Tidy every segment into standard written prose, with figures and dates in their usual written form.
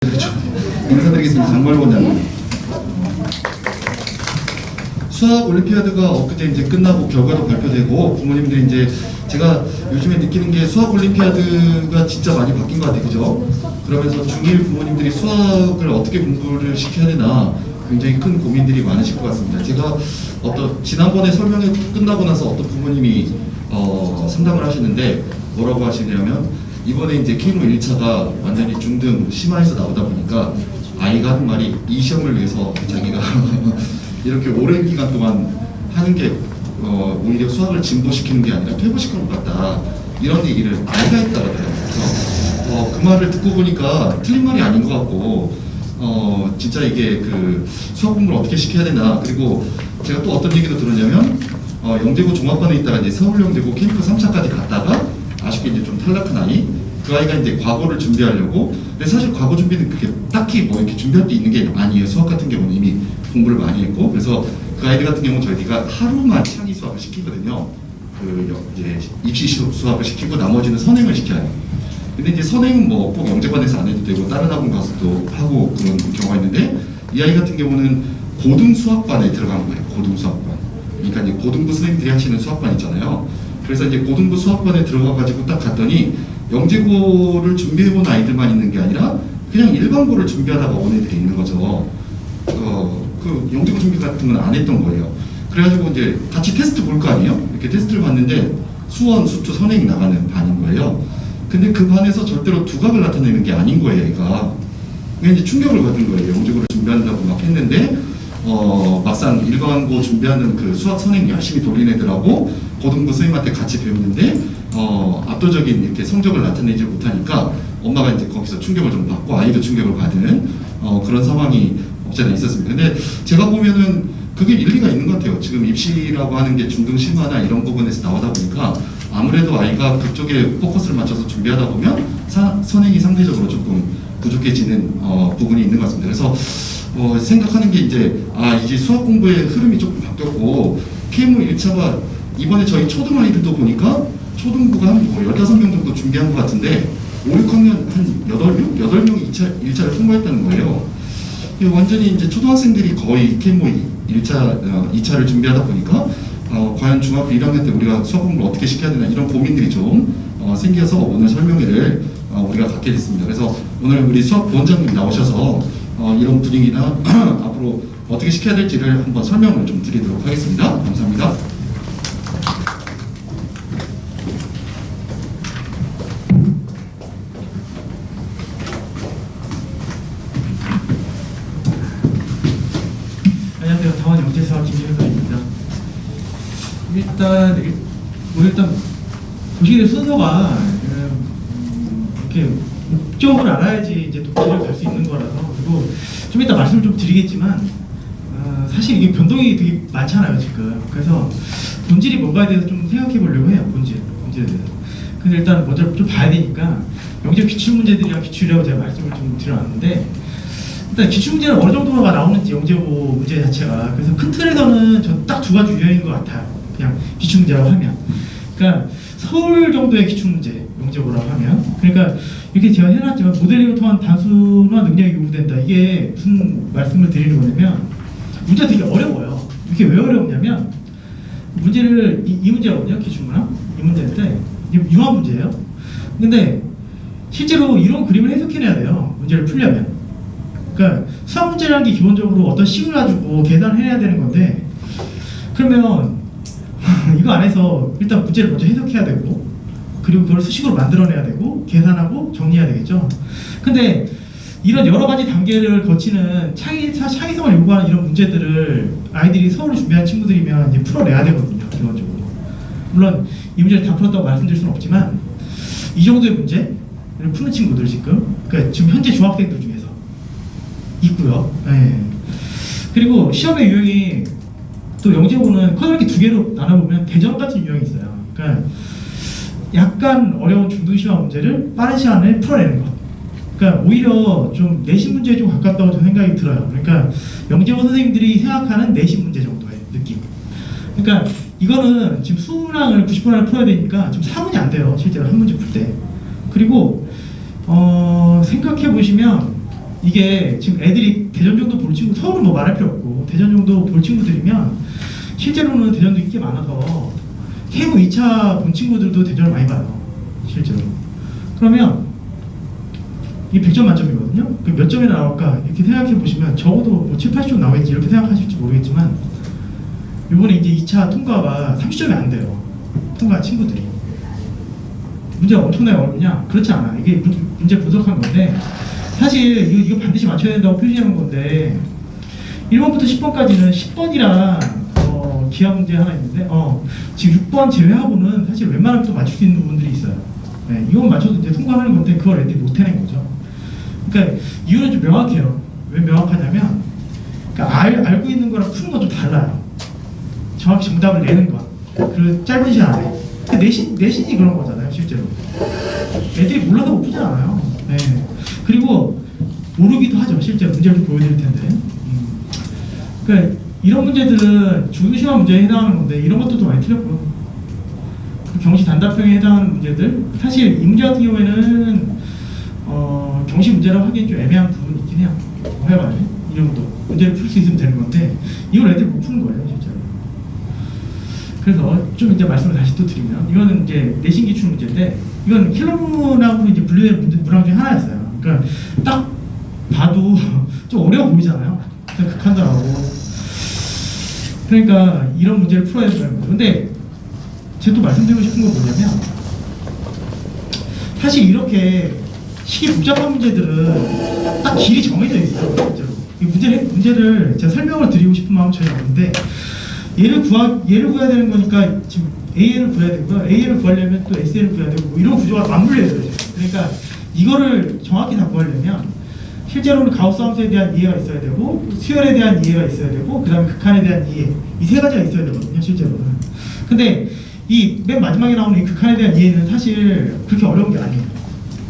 그렇죠. 인사드리겠습니다. 장말 원장님. 수학 올림피아드가 엊그제 이제 끝나고 결과도 발표되고 부모님들이 이제 제가 요즘에 느끼는 게 수학 올림피아드가 진짜 많이 바뀐 것 같아요. 그죠? 그러면서 중1 부모님들이 수학을 어떻게 공부를 시켜야 되나 굉장히 큰 고민들이 많으실 것 같습니다. 제가 지난번에 설명이 끝나고 나서 어떤 부모님이 상담을 하시는데 뭐라고 하시냐면 이번에 이제 K로 1차가 완전히 중등 심화해서 나오다 보니까 아이가 한 말이 이 시험을 위해서 자기가 이렇게 오랜 기간 동안 하는 게 오히려 수학을 진보시키는 게 아니라 퇴보시키는 것 같다, 이런 얘기를 아이가 했다고 해요. 그래서 그 말을 듣고 보니까 틀린 말이 아닌 것 같고 진짜 이게 그 수학 공부를 어떻게 시켜야 되나. 그리고 제가 또 어떤 얘기도 들었냐면 영재고 종합반에 있다가 이제 서울영재고 캠프 3차까지 갔다가 아쉽게 이제 좀 탈락한 아이, 그 아이가 이제 과거를 준비하려고. 근데 사실 과거 준비는 그렇게 딱히 뭐 이렇게 준비할 게 있는 게 아니에요. 수학 같은 경우는 이미 공부를 많이 했고. 그래서 그 아이들 같은 경우는 저희가 하루만 창의 수학을 시키거든요. 이제 입시 수학을 시키고 나머지는 선행을 시켜요. 근데 이제 선행은 뭐 꼭 영재반에서 안 해도 되고 다른 학원 가서도 하고 그런 경우가 있는데, 이 아이 같은 경우는 고등 수학반에 들어간 거예요. 고등 수학반. 그러니까 이제 고등부 선생님들이 하시는 수학반 있잖아요. 그래서 이제 고등부 수학반에 들어가가지고 딱 갔더니 영재고를 준비해본 아이들만 있는 게 아니라 그냥 일반고를 준비하다가 온 애들이 있는 거죠. 그 영재고 준비 같은 건 안 했던 거예요. 그래가지고 이제 같이 테스트 볼 거 아니에요? 이렇게 테스트를 봤는데 수원, 수초, 선행이 나가는 반인 거예요. 근데 그 반에서 절대로 두각을 나타내는 게 아닌 거예요, 얘가. 그냥 이제 충격을 받은 거예요. 영재고를 준비한다고 막 했는데 막상 일반고 준비하는 그 수학 선행 열심히 돌린 애들하고 고등부 선생님한테 같이 배우는데 압도적인 이렇게 성적을 나타내지 못하니까 엄마가 이제 거기서 충격을 좀 받고 아이도 충격을 받은 그런 상황이 없지 않아 있었습니다. 근데 제가 보면은 그게 일리가 있는 것 같아요. 지금 입시라고 하는 게 중등 심화나 이런 부분에서 나오다 보니까 아무래도 아이가 그쪽에 포커스를 맞춰서 준비하다 보면 선행이 상대적으로 조금 부족해지는 부분이 있는 것 같습니다. 그래서 생각하는 게 이제 수학 공부의 흐름이 조금 바뀌었고, KMO 1차가 이번에 저희 초등 아이들도 보니까 초등부가 한 15명 정도 준비한 것 같은데 5, 6학년 한 8명? 8명이 1차를 통과했다는 거예요. 완전히 이제 초등학생들이 거의 KMO 2차를 준비하다 보니까 과연 중학교 1학년 때 우리가 수학 공부를 어떻게 시켜야 되나 이런 고민들이 좀 생겨서 오늘 설명회를 우리가 갖게 됐습니다. 그래서 오늘 우리 수학 원장님 나오셔서 이런 분위기나 앞으로 어떻게 시켜야 될지를 한번 설명을 좀 드리도록 하겠습니다. 감사합니다. 안녕하세요. 당원 영재수학 김진현입니다. 일단 보시기에 순서가 이렇게 목적을 알아야지 이제 독지를 갈 수 있는 거라서, 그리고 좀 이따 말씀을 좀 드리겠지만 사실 이게 변동이 되게 많잖아요 지금. 그래서 본질이 뭔가에 대해서 좀 생각해 보려고 해요. 문제에 대해서. 근데 일단 먼저 좀 봐야 되니까 영재 기출 문제들이랑 기출이라고 제가 말씀을 좀 드려놨는데, 일단 기출 문제는 어느 정도가 나오는지 영재고 문제 자체가, 그래서 큰 틀에서는 전 딱 두 가지 유형인 것 같아요. 그냥 기출 문제라고 하면, 그러니까 서울 정도의 기출 문제 영재고라고 하면, 그러니까 이렇게 제가 해놨지만 모델링을 통한 단순화 능력이 요구된다. 이게 무슨 말씀을 드리는 거냐면 문제가 되게 어려워요. 이게 왜 어려웠냐면 문제를 이 문제거든요. 기출문항 이 문제인데 유화 문제예요. 근데 실제로 이런 그림을 해석해내야 돼요. 문제를 풀려면. 그러니까 수학 문제라는 게 기본적으로 어떤 식을 가지고 계산해야 되는 건데, 그러면 이거 안에서 일단 문제를 먼저 해석해야 되고, 그리고 그걸 수식으로 만들어내야 되고, 계산하고 정리해야 되겠죠. 근데 이런 여러 가지 단계를 거치는 창의성을 요구하는 이런 문제들을 아이들이 서울을 준비한 친구들이면 이제 풀어내야 되거든요, 기본적으로. 물론 이 문제를 다 풀었다고 말씀드릴 수는 없지만 이 정도의 문제를 푸는 친구들 그러니까 지금 현재 중학생들 중에서 있고요. 네. 그리고 시험의 유형이 또 영재고는 커서 이렇게 두 개로 나눠보면 대전 같은 유형이 있어요. 그러니까 약간 어려운 중등 심화 문제를 빠른 시간 안에 풀어내는 것. 그러니까 오히려 좀 내신 문제에 좀 가깝다고 저는 생각이 들어요. 그러니까 영재고 선생님들이 생각하는 내신 문제 정도의 느낌. 그러니까 이거는 지금 20문항을 90분을 풀어야 되니까 지금 4분이 안 돼요. 실제로 한 문제 풀 때. 그리고 생각해 보시면 이게 지금 애들이 대전 정도 볼 친구, 서울은 뭐 말할 필요 없고 대전 정도 볼 친구들이면 실제로는 대전도 인기 많아서 해부 2차 본 친구들도 대전을 많이 봐요. 실제로. 그러면 이게 100점 만점이거든요. 몇 점이나 나올까 이렇게 생각해 보시면 적어도 뭐 7, 80점 나오겠지 이렇게 생각하실지 모르겠지만 이번에 이제 2차 통과가 30점이 안 돼요. 통과 친구들이. 문제가 엄청나게 어렵냐? 그렇지 않아. 이게 문제 분석한 건데 사실 이거 반드시 맞춰야 된다고 표시하는 건데 1번부터 10번까지는 10번이랑 기하 문제 하나 있는데 지금 6번 제외하고는 사실 웬만하면 또 맞출 수 있는 부분들이 있어요. 네, 이건 맞춰도 이제 통과하는 건데 그걸 애들이 못 해낸 거죠. 그러니까 이유는 좀 명확해요. 왜 명확하냐면 그러니까 알고 있는 거랑 푸는 건 좀 달라요. 정확히 정답을 내는 것. 그 짧은 시간 안에. 내신이 그런 거잖아요, 실제로. 애들이 몰라서 못 푸잖아요. 네. 그리고 모르기도 하죠, 실제로. 문제를 좀 보여드릴 텐데. 그러니까 이런 문제들은 중요시한 문제에 해당하는 건데 이런 것들도 많이 틀렸고요. 경시 단답형에 해당하는 문제들 사실 이 문제 같은 경우에는 경시 문제라고 하기엔 좀 애매한 부분이 있긴 해요. 하여간에 이 정도 문제를 풀 수 있으면 되는 건데 이걸 애들이 못 푸는 거예요, 실제로. 그래서 좀 이제 말씀을 다시 또 드리면 이거는 이제 내신 기출 문제인데 이건 킬러문하고 이제 분류된 문항 중에 하나였어요. 그러니까 딱 봐도 좀 어려워 보이잖아요. 극한다라고. 그러니까 이런 문제를 풀어야 된다는 거죠. 근데 제가 또 말씀드리고 싶은 건 뭐냐면 사실 이렇게 식이 복잡한 문제들은 딱 길이 정해져 있어요. 실제로. 이 문제를 제가 설명을 드리고 싶은 마음은 전혀 없는데 얘를 구해야 되는 거니까 지금 AN을 구해야 되고요. AN을 구하려면 또 SN을 구해야 되고 이런 구조가 맞물려야 돼요. 그러니까 이거를 정확히 다 구하려면 실제로는 가우스 함수에 대한 이해가 있어야 되고 수열에 대한 이해가 있어야 되고 그 다음에 극한에 대한 이해 이 세 가지가 있어야 되거든요, 실제로는. 근데 이 맨 마지막에 나오는 이 극한에 대한 이해는 사실 그렇게 어려운 게 아니에요.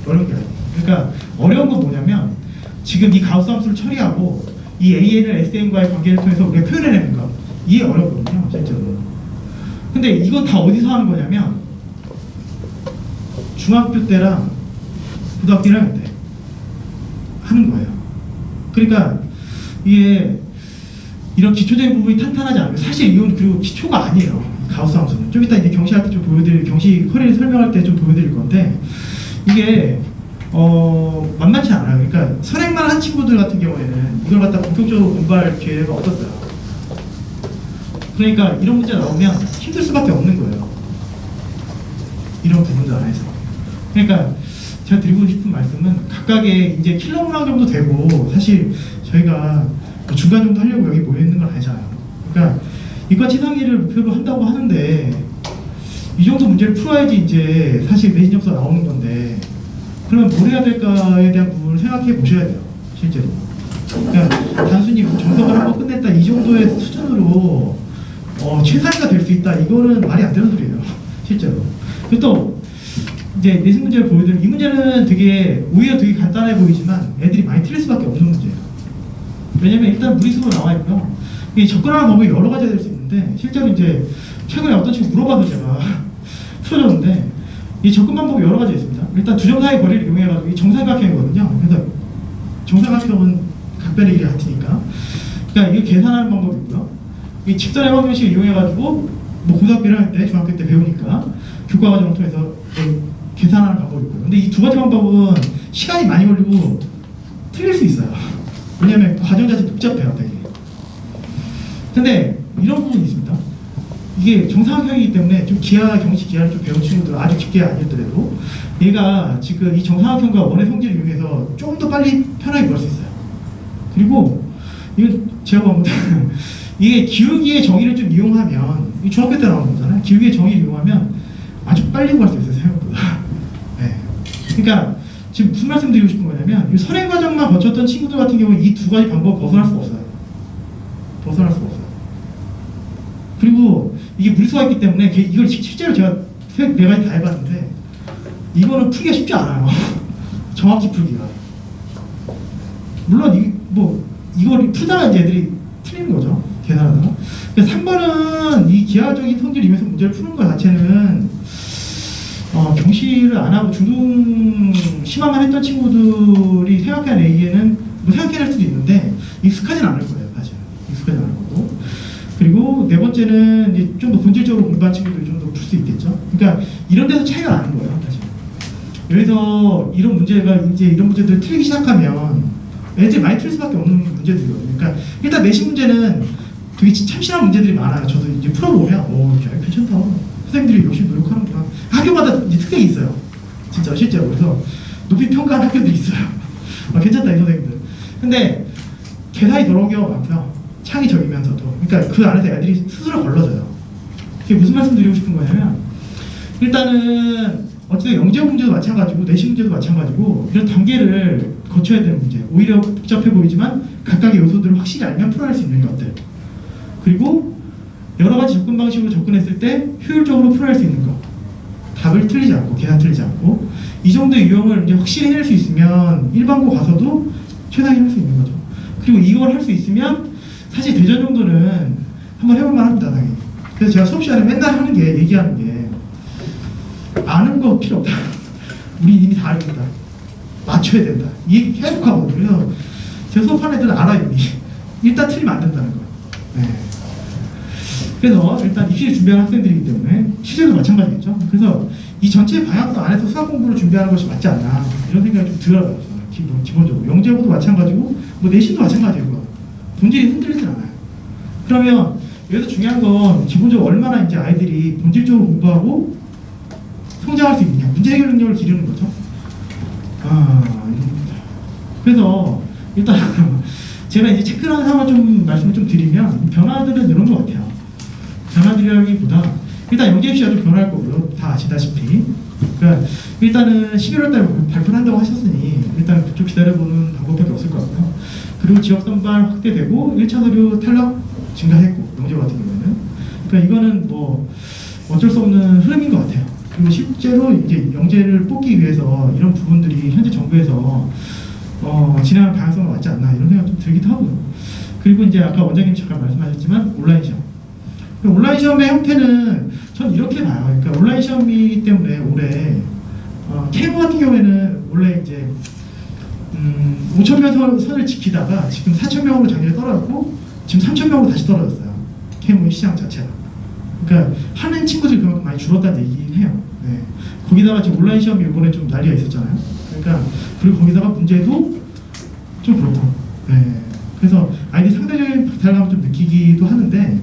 어려운 게 아니에요. 그러니까 어려운 건 뭐냐면 지금 이 가우스 함수를 처리하고 이 AN을 SN과의 관계를 통해서 우리가 표현해내는 거 이해 어렵거든요, 실제로. 근데 이건 다 어디서 하는 거냐면 중학교 때랑 고등학교 1학년 때 하는 거예요. 그러니까 이게 이런 기초적인 부분이 탄탄하지 않아요. 사실 이건 그리고 기초가 아니에요. 가우스 함수는. 좀 이따 이제 경시할 때 좀 경시 허리를 설명할 때 좀 보여드릴 건데 이게 만만치 않아요. 그러니까 선행만 한 친구들 같은 경우에는 이걸 갖다 본격적으로 공부할 기회가 없었어요. 그러니까 이런 문제 나오면 힘들 수밖에 없는 거예요. 이런 부분들 안에서. 그러니까 제가 드리고 싶은 말씀은 각각의 이제 킬러 문항 정도 되고 사실 저희가 뭐 중간 정도 하려고 여기 모여 있는 건 아니잖아요. 그러니까 이과 치상위를 목표로 한다고 하는데 이 정도 문제를 풀어야지 이제 사실 내신 점수가 나오는 건데 그러면 뭘 해야 될까에 대한 부분을 생각해 보셔야 돼요, 실제로. 그러니까 단순히 정석을 한번 끝냈다 이 정도의 수준으로 최상위가 될 수 있다 이거는 말이 안 되는 소리예요, 실제로. 그리고 또 이제 내신 문제를 보여드리면 이 문제는 오히려 되게 간단해 보이지만 애들이 많이 틀릴 수밖에 없는 문제예요. 왜냐면 일단 무리수로 나와 있고요. 이 접근하는 방법이 여러 가지가 될 수 있는데 실제로 이제 최근에 어떤 친구 물어봐서 제가 풀어줬는데 이 접근 방법이 여러 가지 있습니다. 일단 두 점 사이의 거리를 이용해가지고 이 정삼각형이거든요. 그래서 정삼각형은 각변의 길이 같으니까. 그러니까 이거 계산하는 방법이고요. 이 직선의 방정식을 이용해가지고 뭐 고등학교를 할 때 중학교 때 배우니까 교과 과정을 통해서 계산하는 방법이 있고요. 근데 이 두 가지 방법은 시간이 많이 걸리고 틀릴 수 있어요. 왜냐면 과정 자체 복잡해요, 되게. 근데 이런 부분이 있습니다. 이게 정삼각형이기 때문에 좀 경시 기하를 좀 배운 친구들 아주 깊게 아니었더라도 얘가 지금 이 정삼각형과 원의 성질을 이용해서 좀 더 빨리 편하게 구할 수 있어요. 그리고 이건 제가 보면 이게 기울기의 정의를 좀 이용하면 이 중학교 때 나오는 거잖아요. 기울기의 정의를 이용하면 아주 빨리 구할 수 있어요, 생각보다. 네. 그러니까 지금 무슨 말씀 드리고 싶은 거냐면 이 선행 과정만 거쳤던 친구들 같은 경우는 이 두 가지 방법을 벗어날 수가 없어요. 벗어날 수가 없어요. 그리고 이게 무리수가 있기 때문에 이걸 실제로 제가 네 가지 다 해봤는데 이거는 풀기가 쉽지 않아요. 정확히 풀기가. 물론 이걸 풀다가 이제 애들이 틀리는 거죠. 계산하다가. 그러니까 3번은 이 기하적인 성질을 이용해서 문제를 푸는 것 자체는 경시를 안 하고 중등 심화만 했던 친구들이 생각한 A에는 번째는 이제 좀 더 본질적으로 공부한 친구들이 좀 더 풀 수 있겠죠. 그러니까 이런 데서 차이가 나는 거예요, 사실. 여기서 이런 문제가 이제 이런 문제들을 틀리기 시작하면 애들이 많이 틀 수밖에 없는 문제들이거든요. 그러니까 일단 내신 문제는 되게 참신한 문제들이 많아요. 저도 이제 풀어보면 괜찮다. 선생님들이 열심히 노력하는구나. 학교마다 이제 특색이 있어요. 진짜 실제로. 그래서 높이 평가한 학교들이 있어요. 괜찮다 이 선생님들. 근데 계산이 더러운 경우가 많고요. 창의적이면서도. 그러니까 그 안에서 애들이 스스로 걸러져요. 그게 무슨 말씀 드리고 싶은 거냐면 일단은 어쨌든 영재 문제도 마찬가지고 내신 문제도 마찬가지고 이런 단계를 거쳐야 되는 문제. 오히려 복잡해 보이지만 각각의 요소들을 확실히 알면 풀어낼 수 있는 것들. 그리고 여러 가지 접근 방식으로 접근했을 때 효율적으로 풀어낼 수 있는 것. 답을 틀리지 않고 계산 틀리지 않고 이 정도의 유형을 이제 확실히 해낼 수 있으면 일반고 가서도 최상위 할 수 있는 거죠. 그리고 이걸 할 수 있으면 사실 대전 정도는 한번 해볼만 합니다, 당연히. 그래서 제가 수업 시간에 맨날 하는 게 얘기하는 게 아는 거 필요 없다. 우리 이미 다 알고 있다. 맞춰야 된다. 이 얘기 계속 하거든요. 그래서 제 수업하는 애들은 알아요, 이미. 일단 틀리면 안 된다는 거. 네. 그래서 일단 입시를 준비하는 학생들이기 때문에 실제도 마찬가지겠죠. 그래서 이 전체 방향성 안에서 수학 공부를 준비하는 것이 맞지 않나 이런 생각이 좀 들어요. 기본적으로 영재고도 마찬가지고 뭐 내신도 마찬가지고요. 본질이 흔들리진 않아요. 그러면 여기서 중요한 건 기본적으로 얼마나 이제 아이들이 본질적으로 공부하고 성장할 수 있느냐, 문제 해결 능력을 기르는 거죠. 이겁니다. 그래서 일단 제가 이제 체크라는 상황을 좀 말씀을 좀 드리면 변화들은 이런 것 같아요. 변화들이라기보다 일단 영재입시가 좀 변할 거고요. 다 아시다시피. 그러니까 일단은 11월 달 발표를 한다고 하셨으니 일단 좀 기다려보는 방법밖에 없을 것 같고요. 그리고 지역 선발 확대되고 1차 서류 탈락 증가했고 영재 같은 경우에는. 그러니까 이거는 뭐 어쩔 수 없는 흐름인 것 같아요. 그리고 실제로 이제 영재를 뽑기 위해서 이런 부분들이 현재 정부에서 진행하는 방향성은 맞지 않나 이런 생각 좀 들기도 하고요. 그리고 이제 아까 원장님 잠깐 말씀하셨지만 온라인 시험. 온라인 시험의 형태는 전 이렇게 봐요. 그러니까 온라인 시험이기 때문에 올해 케이모 같은 경우에는 원래 이제 5,000명 선을 지키다가 지금 4,000명으로 작년에 떨어졌고 지금 3,000명으로 다시 떨어졌어요. 케이모의 시장 자체가. 그러니까 하는 친구들이 그만큼 많이 줄었다는 얘기긴 해요. 네. 거기다가 지금 온라인 시험이 이번에 좀 난리가 있었잖아요. 그러니까 그리고 거기다가 문제도 좀 그렇고. 네. 그래서 아이들이 상대적인 박탈감을 좀 느끼기도 하는데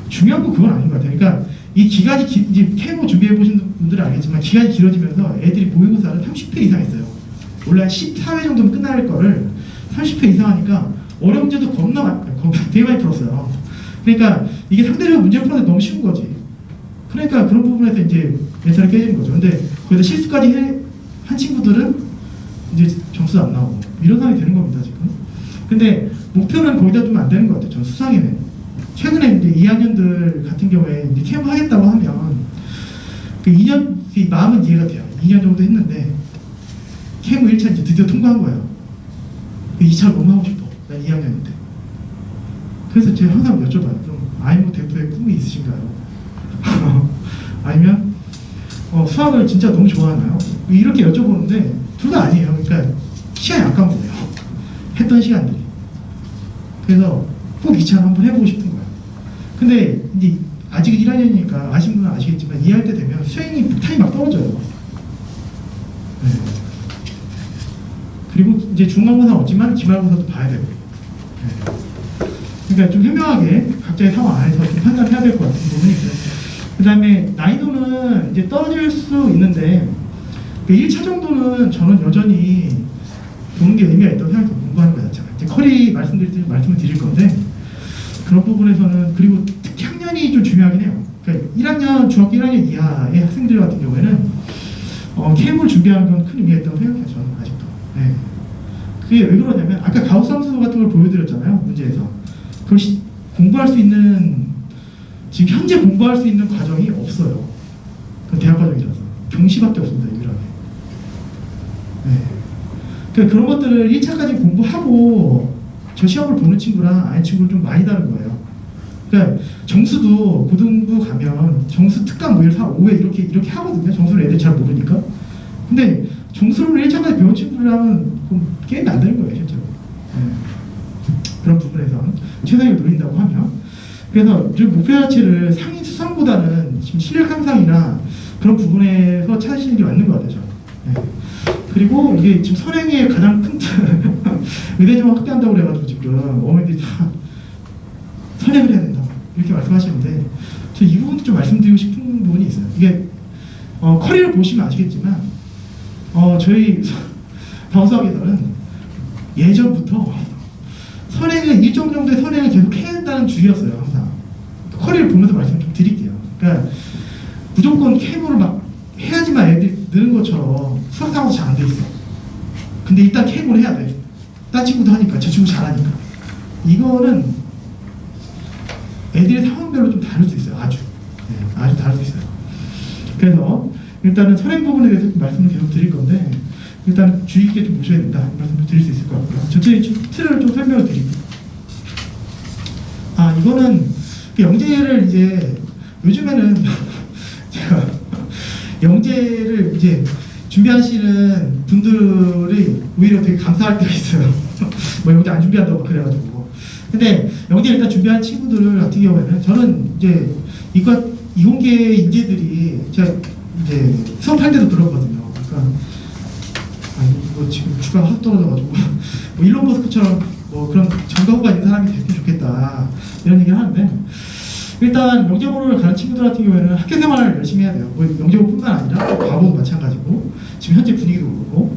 중요한 건 그건 아닌 것 같아요. 그러니까 이 기간이 이제 케이모 준비해 보신 분들은 알겠지만 기간이 길어지면서 애들이 모의고사를 30회 이상 했어요. 원래 한 14회 정도면 끝날 거를 30회 이상 하니까 어려운 문제도 되게 많이 풀었어요. 그러니까 이게 상대적으로 문제 풀어서 너무 쉬운 거지. 그러니까 그런 부분에서 이제 멘탈이 깨지는 거죠. 근데 거기다 실수까지 한 친구들은 이제 점수도 안 나오고 이런 상황이 되는 겁니다, 지금. 근데 목표는 거기다 두면 안 되는 것 같아요. 전 수상에는. 최근에 이제 2학년들 같은 경우에 이제 캠프 하겠다고 하면 그 2년 그 마음은 이해가 돼요. 2년 정도 했는데 캠프 1차 이제 드디어 통과한 거예요. 그 2차를 너무 하고 싶어. 난 2학년인데. 그래서 제가 항상 여쭤봐요. 좀 아이모 대표의 꿈이 있으신가요? 아니면 수학을 진짜 너무 좋아하나요? 이렇게 여쭤보는데 둘 다 아니에요. 그러니까 시간이 아까운 거예요. 했던 시간들이. 그래서 꼭 2차를 한번 해보고 싶은 거예요. 근데 이제 아직 1학년이니까 아시는 분은 아시겠지만 2할 때 되면 수행이 폭탄이 막 떨어져요. 네. 그리고 이제 중간고사 없지만 기말고사도 봐야 되고. 네. 그러니까 좀 현명하게 각자의 상황 안에서 좀 판단해야 될 것 같은 부분이 있어요. 그 다음에 난이도는 이제 떨어질 수 있는데 1차 정도는 저는 여전히 보는 게 의미가 있다고 생각해요. 공부하는 거 자체가. 이제 커리 말씀을 드릴 건데 그런 부분에서는 그리고 특히 학년이 좀 중요하긴 해요. 그러니까 1학년, 중학교 1학년 이하의 학생들 같은 경우에는 케이블 준비하는 건 큰 의미가 있다고 생각해요. 저는 아직도. 네. 그게 왜 그러냐면 아까 가우스 함수 같은 걸 보여드렸잖아요. 문제에서. 그것이 공부할 수 있는 지금 현재 공부할 수 있는 과정이 없어요. 그 대학 과정이라서 경시밖에 없습니다. 유일하게. 네. 그러니까 그런 것들을 1차까지 공부하고 저 시험을 보는 친구랑 아닌 친구는 좀 많이 다른 거예요. 그러니까 정수도 고등부 가면 정수 특강 뭐 4, 5회 이렇게 하거든요. 정수를 애들 잘 모르니까. 근데 정수를 1차까지 배운 친구들하면 게임이 안 되는 거예요, 실제로. 네. 그런 부분에서 최선을 노린다고 하면. 그래서 좀 목표 자체를 상위 수상보다는 지금 실력 향상이나 그런 부분에서 찾으시는 게 맞는 것 같아요. 저는. 네. 그리고 이게 지금 선행의 가장 큰 의대좀 확대한다고 그래가지고 지금 어머니들이 다 선행을 해야 된다 이렇게 말씀하시는데 저 이 부분도 좀 말씀드리고 싶은 부분이 있어요. 이게 커리를 보시면 아시겠지만 저희 방송학에서는 예전부터 선행은 일정 정도의 선행을 계속 해야 한다는 주의였어요. 항상 커리를 보면서 말씀 좀 드릴게요. 그러니까 무조건 케모를 막 해야지만 애들이 느는 것처럼 수학상황도 잘 안 돼 있어. 근데 일단 케모를 해야 돼. 딴 친구도 하니까 저 친구 잘하니까. 이거는 애들의 상황별로 좀 다를 수 있어요. 아주 아주 다를 수 있어요. 그래서 일단은 선행 부분에 대해서 말씀을 계속 드릴 건데 일단 주의 깊게 좀 보셔야 된다 말씀을 드릴 수 있을 것 같고요. 전체의 틀을 좀 설명을 드릴게요. 이거는 영재를 이제 요즘에는 제가 영재를 이제 준비하시는 분들이 오히려 되게 감사할 때가 있어요. 뭐 영재 안 준비한다고 막 그래가지고. 근데 영재 일단 준비한 친구들 같은 경우에는 저는 이제 이공계 인재들이 제가 이제 수업할 때도 들었거든요. 그러니까 이거 지금 주가가 확 떨어져가지고 뭐 일론 머스크처럼 뭐 그런 정가후가 있는 사람이 됐으면 좋겠다 이런 얘기를 하는데 일단 영재고를 가는 친구들 같은 경우에는 학교 생활을 열심히 해야 돼요. 뭐 영재고뿐만 아니라 과거도 마찬가지고 지금 현재 분위기도 그렇고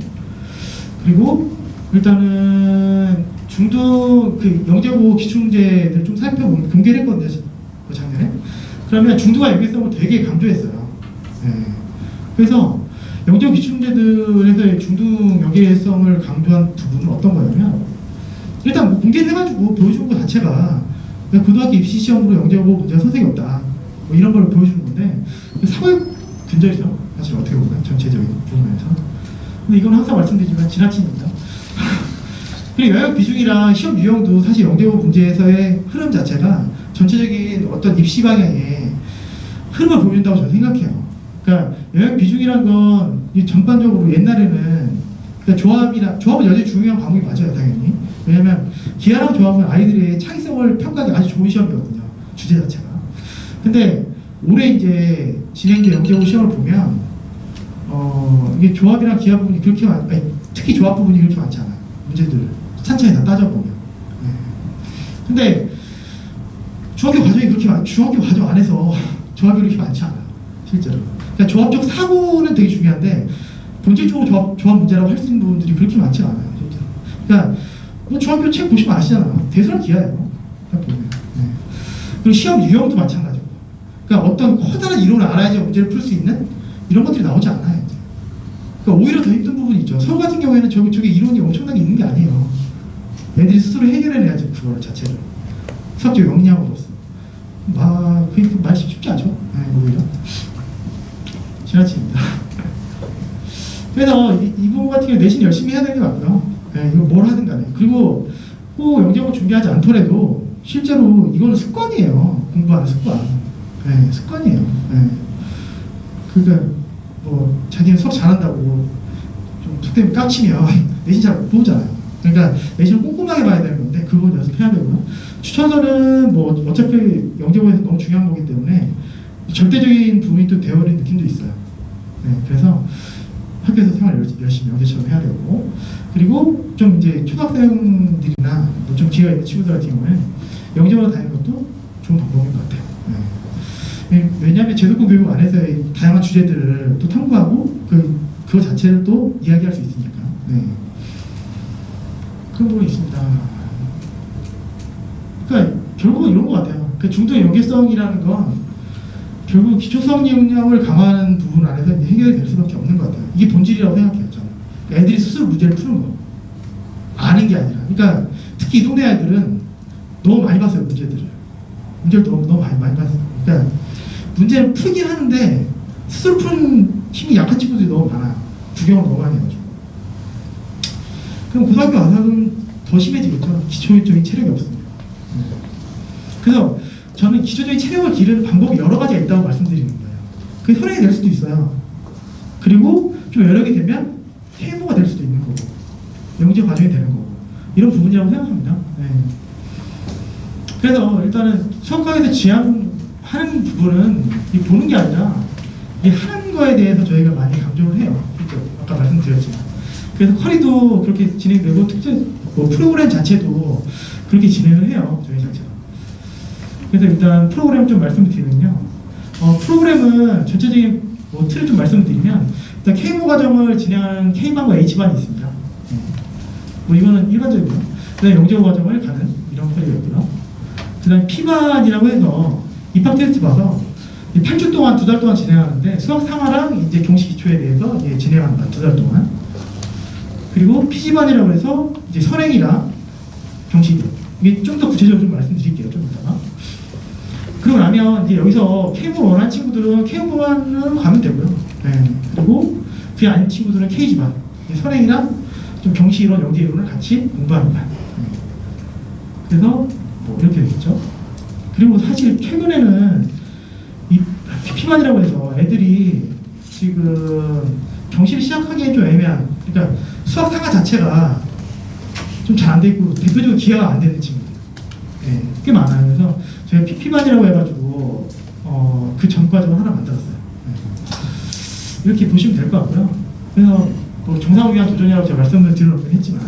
그리고 일단은 중등 영재고 기출문제들 좀 살펴보면 공개를 했거든요. 작년에. 그러면 중등과 연계성을 되게 강조했어요. 네. 그래서 영재고 기출문제들에서의 중등 연계성을 강조한 부분은 어떤 거냐면 일단 뭐 공개를 해가지고 보여주는 것 자체가 고등학교 입시 시험으로 영재고 문제가 선생이 없다 뭐 이런 걸 보여주는 건데 사고의 근절이죠. 사실 어떻게 보면 전체적인 부분에서. 근데 이건 항상 말씀드리지만 지나칩니다. 그리고 영역 비중이랑 시험 유형도 사실 영재고 문제에서의 흐름 자체가 전체적인 어떤 입시 방향의 흐름을 보여준다고 저는 생각해요. 그러니까 영역 비중이란 건 전반적으로 옛날에는 그러니까 조합은 여전히 중요한 과목이 맞아요, 당연히. 왜냐면 기하랑 조합은 아이들의 창의성을 평가하기 아주 좋은 시험이거든요, 주제 자체가. 근데 올해 이제 진행된 영재고 시험을 보면 이게 조합이랑 기하 부분이 그렇게 특히 조합 부분이 그렇게 많지 않아요. 문제들을 찬찬히 다 따져보면. 네. 근데 중학교 과정이 중학교 과정 안에서 조합이 그렇게 많지 않아요, 실제로. 그러니까 조합적 사고는 되게 중요한데 본질적으로 조합 문제라고 할 수 있는 부분들이 그렇게 많지 않아요, 실제로. 그러니까 뭐 중학교 책 보시면 아시잖아요. 대수랑 기하예요. 딱 보면. 네. 그리고 시험 유형도 마찬가지고. 그러니까 어떤 커다란 이론을 알아야지 문제를 풀 수 있는 이런 것들이 나오지 않아요. 이제. 그러니까 오히려 더 힘든 부분이 있죠. 서울 같은 경우에는 저게 이론이 엄청나게 있는 게 아니에요. 애들이 스스로 해결해내야지 그걸 자체를. 수학적 역량으로서. 그게 말이 쉽지 않죠. 네, 오히려. 지나칩니다. 그래서 이 부분 같은 경우 내신 열심히 해야 되는 게 맞고요. 네, 이거 뭘 하든 간에. 그리고 꼭 영재고 준비하지 않더라도 실제로 이거는 습관이에요. 공부하는 습관. 네, 습관이에요. 네. 그러니까 뭐 자기는 수업 잘한다고 좀 숙제를 깝치면 내신 잘 못 보잖아요. 그러니까 내신을 꼼꼼하게 봐야 되는 건데 그거 연습해야 되고요. 추천서는 뭐 어차피 영재고에서 너무 중요한 거기 때문에 절대적인 부분이 또 되어버린 느낌도 있어요. 네, 그래서 학교에서 생활 열심히 영재처럼 해야 되고 그리고 좀 이제 초등학생들이나 뭐 좀 기회가 있는 친구들 같은 경우에는 영재고로 다니는 것도 좋은 방법인 것 같아요. 네. 왜냐하면 제도권 교육 안에서의 다양한 주제들을 또 탐구하고 그거 자체를 또 이야기할 수 있으니까. 네. 그런 부분이 있습니다. 그러니까 결국은 이런 것 같아요. 그 중등 연계성이라는 건 결국 기초 수학 역량을 강화하는 부분 안에서 해결이 될 수밖에 없는 것 같아요. 이게 본질이라고 생각해요, 저는. 그러니까 애들이 스스로 문제를 푸는 거. 아는 게 아니라. 그러니까 특히 이 동네 아이들은 너무 많이 봤어요, 문제들을. 문제를 너무 많이 봤어요. 그러니까 문제를 풀긴 하는데 스스로 푸는 힘이 약한 친구들이 너무 많아요. 구경을 너무 많이 해가지고. 그럼 고등학교 와서는 더 심해지겠죠. 기초적인 체력이 없습니다. 그래서 저는 기초적인 체력을 기르는 방법이 여러 가지가 있다고 말씀드리는 거예요. 그게 선행이 될 수도 있어요. 그리고 좀 여력이 되면 해모가 될 수도 있는 거고 영재 과정이 되는 거고 이런 부분이라고 생각합니다. 네. 그래서 일단은 수학과에서 지향하는 부분은 이 보는 게 아니라 이 하는 거에 대해서 저희가 많이 강조를 해요. 그렇죠? 아까 말씀드렸지만. 그래서 쿼리도 그렇게 진행되고 특정 뭐 프로그램 자체도 그렇게 진행을 해요. 저희 자체가. 그래서 일단 프로그램 좀 말씀을 드리면요. 프로그램은 전체적인 뭐 틀을 좀 말씀을 드리면 일단 K5 과정을 진행하는 K반과 H반이 있습니다. 뭐 이거는 일반적이고요. 그다음에 영재고 과정을 가는 이런 쿼리였고요. 그다음에 P반이라고 해서 입학 테스트 봐서 8주 동안 2달 동안 진행하는데 수학 상하랑 이제 경시 기초에 대해서 이제 진행한다. 2달 동안. 그리고 PG반이라고 해서 이제 선행이랑 경시 이게 좀 더 구체적으로 좀 말씀드릴게요. 좀 이따가. 그러고 나면 이제 여기서 K5를 원하는 친구들은 K5반으로 가면 되고요. 네. 그리고 그게 아닌 친구들은 KG반. 선행이랑 좀 경시 이론, 영재 이론을 같이 공부합니다. 네. 그래서 뭐 이렇게 되겠죠. 그리고 사실 최근에는 이 P반이라고 해서 애들이 지금 경시를 시작하기엔 좀 애매한, 그러니까 수학 상하 자체가 좀 잘 안 돼 있고 대표적으로 기하가 안 되는 친구들 네, 꽤 많아요. 그래서 저희가 P반이라고 해가지고 그 전 과정을 하나 만들었어요. 네. 이렇게 보시면 될 것 같고요. 그래서 뭐 정상을 위한 도전이라고 제가 말씀을 드리려고 했지만,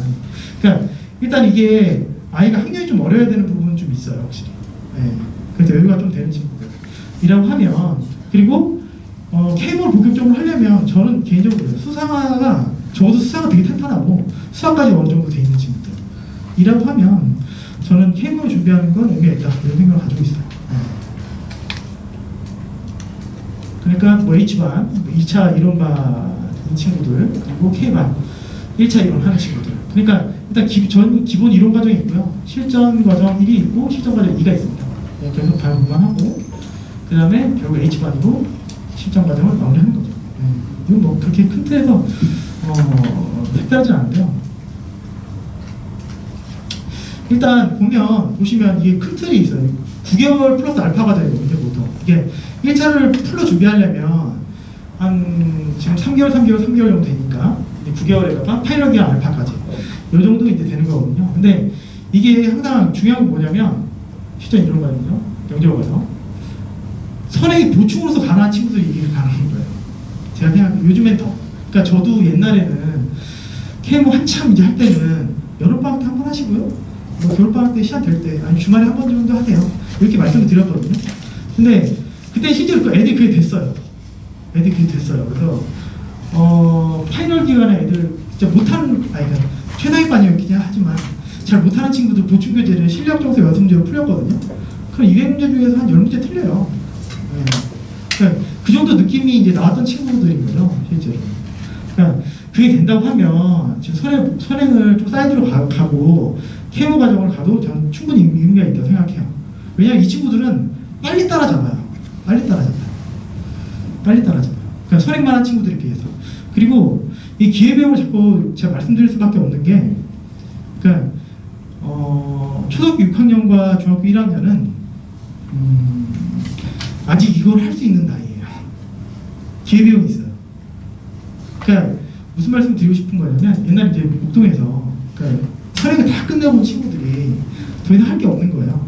그러니까 일단 이게 아이가 학년이 좀 어려야 되는 부분은 좀 있어요, 확실히. 네. 그래서 여유가 좀 되는 친구들이라고 하면, 그리고 K5를 본격적으로 하려면 저는 개인적으로 수상화가 적어도 수상화 되게 탄탄하고 수학까지 어느 정도 돼 있는 친구들이라고 하면 저는 K5를 준비하는 건 의미가 있다 이런 생각을 가지고 있어요. 네. 그러니까 뭐 H반, 2차 이론반 친구들, 그리고 K반 1차 이론 하는 친구들. 그러니까 일단 기본 이론 과정이 있고요. 실전 과정 1이 있고 실전 과정 2가 있습니다. 네, 계속 반복만 하고 그 다음에 결국 H반이고 실전 과정을 마무리하는 거죠. 네. 이건 뭐 그렇게 큰 틀에서 색다르진 않은데요. 일단 보시면 이게 큰 틀이 있어요. 9개월 플러스 알파 과정이거든요, 보통. 이게 1차를 풀로 준비하려면 한 지금 3개월 정도 되니까 9개월에다가 파일럿이랑 알파까지 이 정도 이제 되는 거거든요. 근데 이게 항상 중요한 건 뭐냐면 실전 이론 과정이죠. 영재고 과정. 선행이 보충으로서 가능한 친구들이 이게 가능한 거예요. 제가 그냥 요즘엔 더. 그러니까 저도 옛날에는 K5 한참 이제 할 때는 여름방학 때 한 번 하시고요. 뭐 겨울방학 때 시간 될 때, 아니 주말에 한 번 정도 하세요. 이렇게 말씀을 드렸거든요. 근데 그때 실제로 그 애들이 그게 됐어요. 애들이 그게 됐어요. 그래서 파이널 기간에 애들 진짜 못하는, 그러니까 최상위반이었긴 하지만 잘 못하는 친구들 보충 교재를 실력 정서 연습문제로 풀렸거든요. 그럼 200문제 중에서 한 10문제 틀려요. 네. 그러니까 그 정도 느낌이 이제 나왔던 친구들인 거죠, 실제로. 그러니까 그게 된다고 하면 지금 선행을 좀 사이즈로 가고 K5 과정을 가도 저는 충분히 의미가 있다고 생각해요. 왜냐하면 이 친구들은 빨리 따라잡아요. 그러니까 선행만 한 친구들에 비해서. 그리고 이 기회비용을 자꾸 제가 말씀드릴 수밖에 없는 게, 그러니까 초등학교 6학년과 중학교 1학년은 아직 이걸 할 수 있는 나이예요. 기회비용이 있어요. 그러니까 무슨 말씀 드리고 싶은 거냐면, 옛날 이제 목동에서 그러니까 선행을 다 끝내본 친구들이 더 이상 할 게 없는 거예요.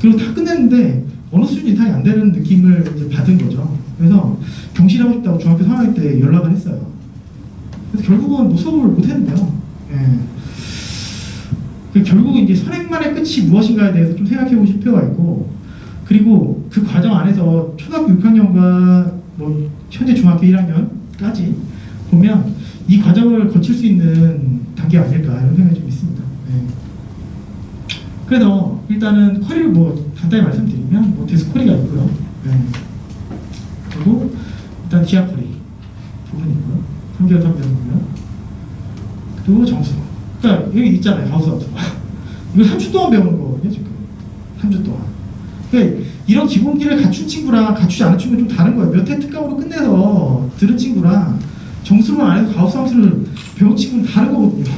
그리고 다 끝냈는데 어느 수준 이상이 안 되는 느낌을 이제 받은 거죠. 그래서 경실하고 싶다고 중학교 3학년 때 연락을 했어요. 그래서 결국은 뭐 수업을 못 했는데요. 예. 결국은 이제 선행만의 끝이 무엇인가에 대해서 좀 생각해 보실 필요가 있고, 그리고 그 과정 안에서 초등학교 6학년과 뭐 현재 중학교 1학년까지 보면 이 과정을 거칠 수 있는 단계가 아닐까 이런 생각이 좀 있습니다. 네. 그래서 일단은 쿼리를 뭐 간단히 말씀드리면 뭐 데스쿼리가 있고요. 네. 그리고 일단 기하 쿼리 부분이 있고요. 3개월 배우고요. 그리고 점수. 그러니까 여기 있잖아요, 가우스 함수. 이거 3주 동안 배우는 거거든요, 지금. 3주 동안. 그러니까 이런 기본기를 갖춘 친구랑 갖추지 않은 친구는 좀 다른 거예요. 몇 회 특강으로 끝내서 들은 친구랑 정수를 안 해서 가우스 함수를 배운 친구는 다른 거거든요.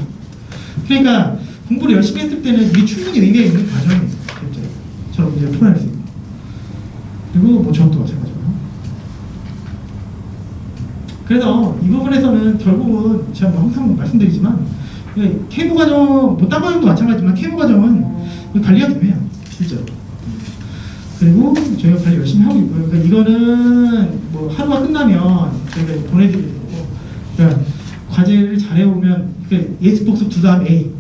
그러니까 공부를 열심히 했을 때는 이게 충분히 의미가 있는 과정이에요. 저런 문제를 풀어낼 수 있고. 그리고 뭐 저도 마찬가지고요. 그래서 이 부분에서는 결국은 제가 뭐 항상 말씀드리지만 K5 과정, 뭐 딴 과정도 마찬가지지만 K5 과정은 관리가 중요해요. 실제로. 그리고 저희가 관리 열심히 하고 있고요. 그러니까 이거는 뭐 하루가 끝나면 저희가 보내드리는 거고, 그러니까 과제를 잘해오면 그러니까 예스 복습 두 다음 A,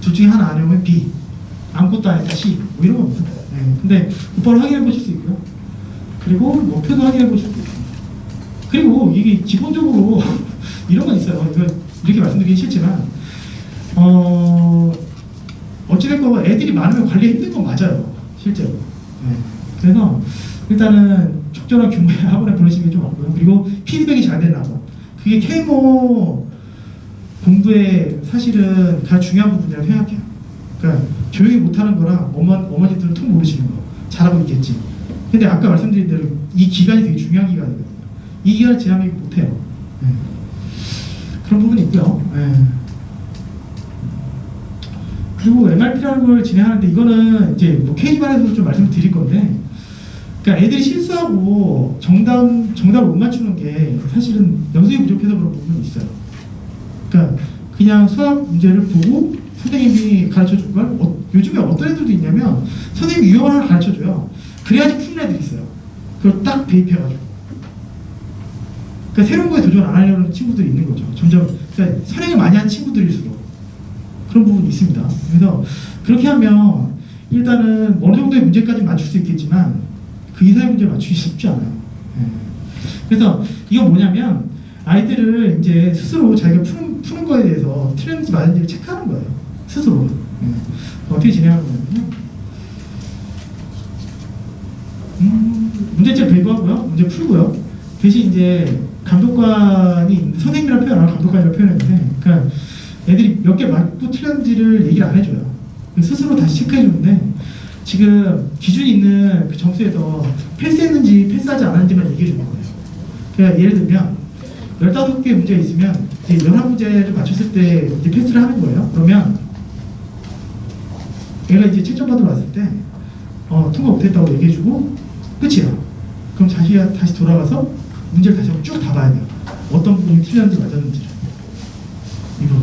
둘 중에 하나 안 해오면 B, 아무것도 안 했다 C, 뭐 이런 겁니다. 네. 근데 곧바로 확인해 보실 수 있고요. 그리고 목표도 확인해 보실 수 있습니다. 그리고 이게 기본적으로 이런 건 있어요. 이거 이렇게 말씀드리기 싫지만 어찌됐건 애들이 많으면 관리 힘든 건 맞아요. 실제로. 네. 그래서 일단은 적절한 규모의 학원에 보내시는 게 좀 맞고요. 그리고 피드백이 잘 되는 학원. 그게 케이모 공부에 사실은 가장 중요한 부분이라고 생각해요. 그러니까 조용히 못하는 거랑 어머니들은 통 모르시는 거 잘하고 있겠지. 근데 아까 말씀드린 대로 이 기간이 되게 중요한 기간이거든요. 이 기간을 지나면 못해요. 네. 그런 부분이 있고요. 네. 그리고 MRP라는 걸 진행하는데 이거는 이제 뭐 K반에서도 좀 말씀을 드릴 건데, 그러니까 애들이 실수하고 정답을 못 맞추는 게 사실은 연습이 부족해서 그런 부분이 있어요. 그러니까 그냥 수학 문제를 보고 선생님이 가르쳐 줄 걸, 요즘에 어떤 애들도 있냐면 선생님이 유형을 하나 가르쳐 줘요. 그래야지 푸는 애들이 있어요. 그걸 딱 대입해가지고. 그러니까 새로운 거에 도전 안 하려는 친구들이 있는 거죠. 점점 그러니까 선행을 많이 한 친구들일수록 그런 부분이 있습니다. 그래서 그렇게 하면 일단은 어느 정도의 문제까지 맞출 수 있겠지만 그 이상의 문제를 맞추기 쉽지 않아요. 예. 그래서 이건 뭐냐면 아이들을 이제 스스로 자기가 푸는 거에 대해서 틀렸는지 맞은지를 체크하는 거예요. 스스로. 예. 어떻게 진행하는 거냐면요. 문제집 배부하고요. 문제 풀고요. 대신 이제 감독관이 선생님이라는 표현 안 하고 감독관이라고 표현했는데, 그러니까 애들이 몇 개 맞고 틀렸는지를 얘기를 안 해줘요. 스스로 다시 체크해 주는데 지금 기준이 있는 그 점수에서 패스했는지 패스하지 않았는지만 얘기해 주는 거예요. 그러니까 예를 들면 15개 문제가 있으면 이제 11문제를 맞췄을 때 이제 패스를 하는 거예요. 그러면 얘가 이제 채점 받으러 왔을 때 통과 못했다고 얘기해 주고 끝이야. 그럼 자기가 다시 돌아가서 문제를 다시 한번 쭉 다 봐야 돼요. 어떤 부분이 틀렸는지 맞았는지를. 이거.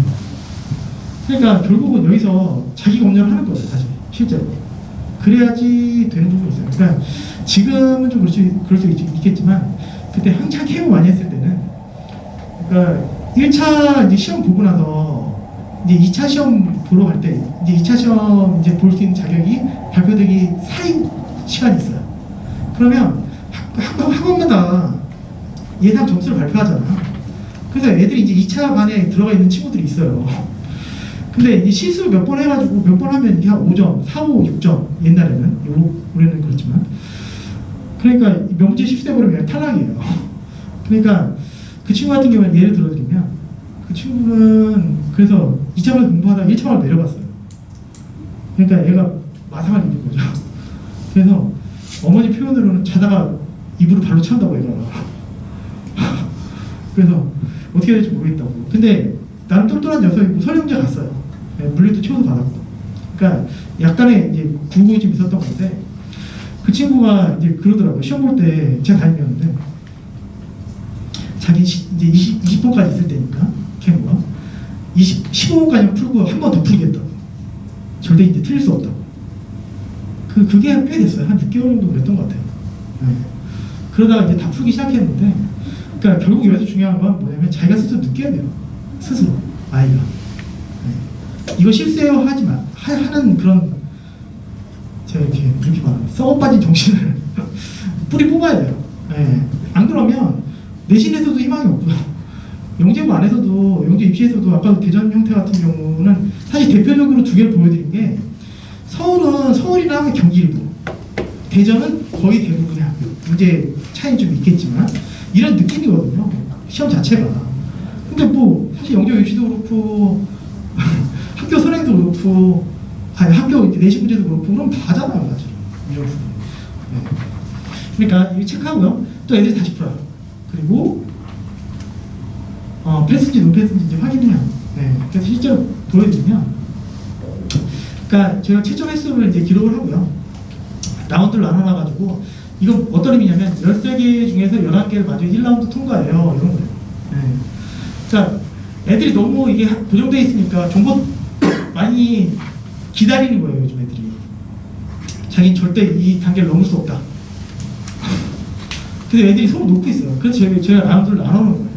그러니까 결국은 여기서 자기 검열을 하는 거예요, 사실 실제로. 그래야지 되는 부분이 있어요. 그러니까 지금은 좀 그럴 수 있겠지만 그때 한창 케이모 많이 했을 때는, 그러니까 1차 이제 시험 보고 나서 이제 2차 시험 보러 갈 때 이제 2차 시험 이제 볼 수 있는 자격이 발표되기 사이 시간이 있어요. 그러면 학원마다 예상 점수를 발표하잖아. 그래서 애들이 이제 2차 반에 들어가 있는 친구들이 있어요. 근데 이제 실수 몇 번 해가지고 몇 번 하면 이게 한 5점, 4, 5, 6점 옛날에는, 올해는 그렇지만, 그러니까 몇 문제 실수해버리면 탈락이에요. 그러니까 그 친구 같은 경우는 예를 들어드리면 그 친구는 그래서 2차만 공부하다가 1차만 내려갔어요. 그러니까 얘가 마상을 입은 거죠. 그래서 어머니 표현으로는 자다가 입으로 발로 찬다고 얘가. 그래서 어떻게 해야 될지 모르겠다고. 근데 나는 똘똘한 녀석이고 설령제 갔어요. 물리도 채워서 받았고. 그러니까 약간의 이제 굴곡이 좀 있었던 건데, 그 친구가 이제 그러더라고요. 시험 볼 때 제가 다니면데 자기 이제 20번까지 있을 때니까 케모가 15번까지만 풀고 한 번 더 풀겠다고. 절대 이제 틀릴 수 없다고. 그게 꽤 됐어요. 한 6개월 정도 그랬던 것 같아요. 네. 그러다가 이제 다 풀기 시작했는데, 그러니까 결국 여기서 중요한 건 뭐냐면 자기가 스스로 느껴야 돼요. 스스로 아이가. 네. 이거 실수해요 하지만 하는 그런, 제가 이렇게 말하면 썩어 빠진 정신을 뿌리 뽑아야 돼요. 네. 안 그러면 내신에서도 희망이 없고요. 영재고 안에서도, 영재 입시에서도 아까 대전 형태 같은 경우는 사실 대표적으로 두 개를 보여드린 게, 서울은 서울이랑 경기 일부, 대전은 거의 대부분의 학교. 문제 차이는 좀 있겠지만 이런 느낌이거든요. 시험 자체가. 근데 뭐 사실 영재 입시도 그렇고 학교 선행도 그렇고, 아니 학교 내신 문제도 그렇고, 그럼 다잖아요, 사실. 이런 부분. 네. 그러니까 이거 체크하고요. 또 애들이 다시 풀어요. 그리고 패스인지 노패스인지 이제 확인해요. 네. 그래서 실제로 보여드리면, 그러니까 제가 최종 횟수를 이제 기록을 하고요. 라운드를 나눠놔가지고, 이건 어떤 의미냐면 13개 중에서 11개를 마저 1라운드 통과해요. 이런 거예요. 네. 그러니까 애들이 너무 이게 고정되어 있으니까 정보 많이 기다리는 거예요, 요즘 애들이. 자기는 절대 이 단계를 넘을 수 없다. 그래서 애들이 서로 놓고 있어요. 그래서 제가 라운드를 나눠놓은 거예요.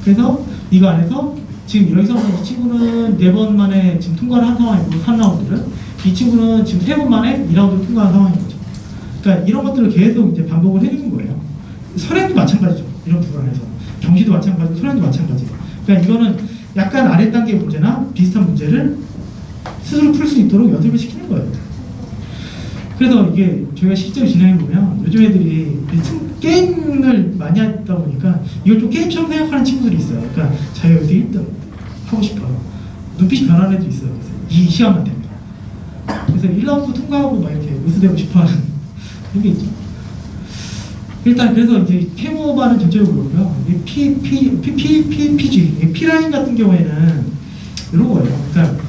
그래서 이거 안에서 지금 여기서 이 친구는 4번 만에 지금 통과를 한 상황이고 3라운드를 이 친구는 지금 3번 만에 2라운드를 통과한 상황인 거죠. 그러니까 이런 것들을 계속 이제 반복을 해주는 거예요. 선행도 마찬가지죠. 이런 부분에서 경시도 마찬가지고 선행도 마찬가지예요. 그러니까 이거는 약간 아래 단계 문제나 비슷한 문제를 스스로 풀 수 있도록 연습을 시키는 거예요. 그래서 이게 저희가 실제로 진행해 보면 요즘 애들이 게임을 많이 하다 보니까 이걸 좀 게임처럼 생각하는 친구들이 있어요. 그러니까 자기가 여기 1등 하고 싶어요. 눈빛이 변하는 애도 있어요. 그래서 이 시간만 됩니다. 그래서 1라운드 통과하고 막 이렇게 으스대고 싶어하는 그런 게 있죠. 일단 그래서 이제 캐모바는 전체적으로 그렇고요. PG, P라인 같은 경우에는 이런 거예요. 그러니까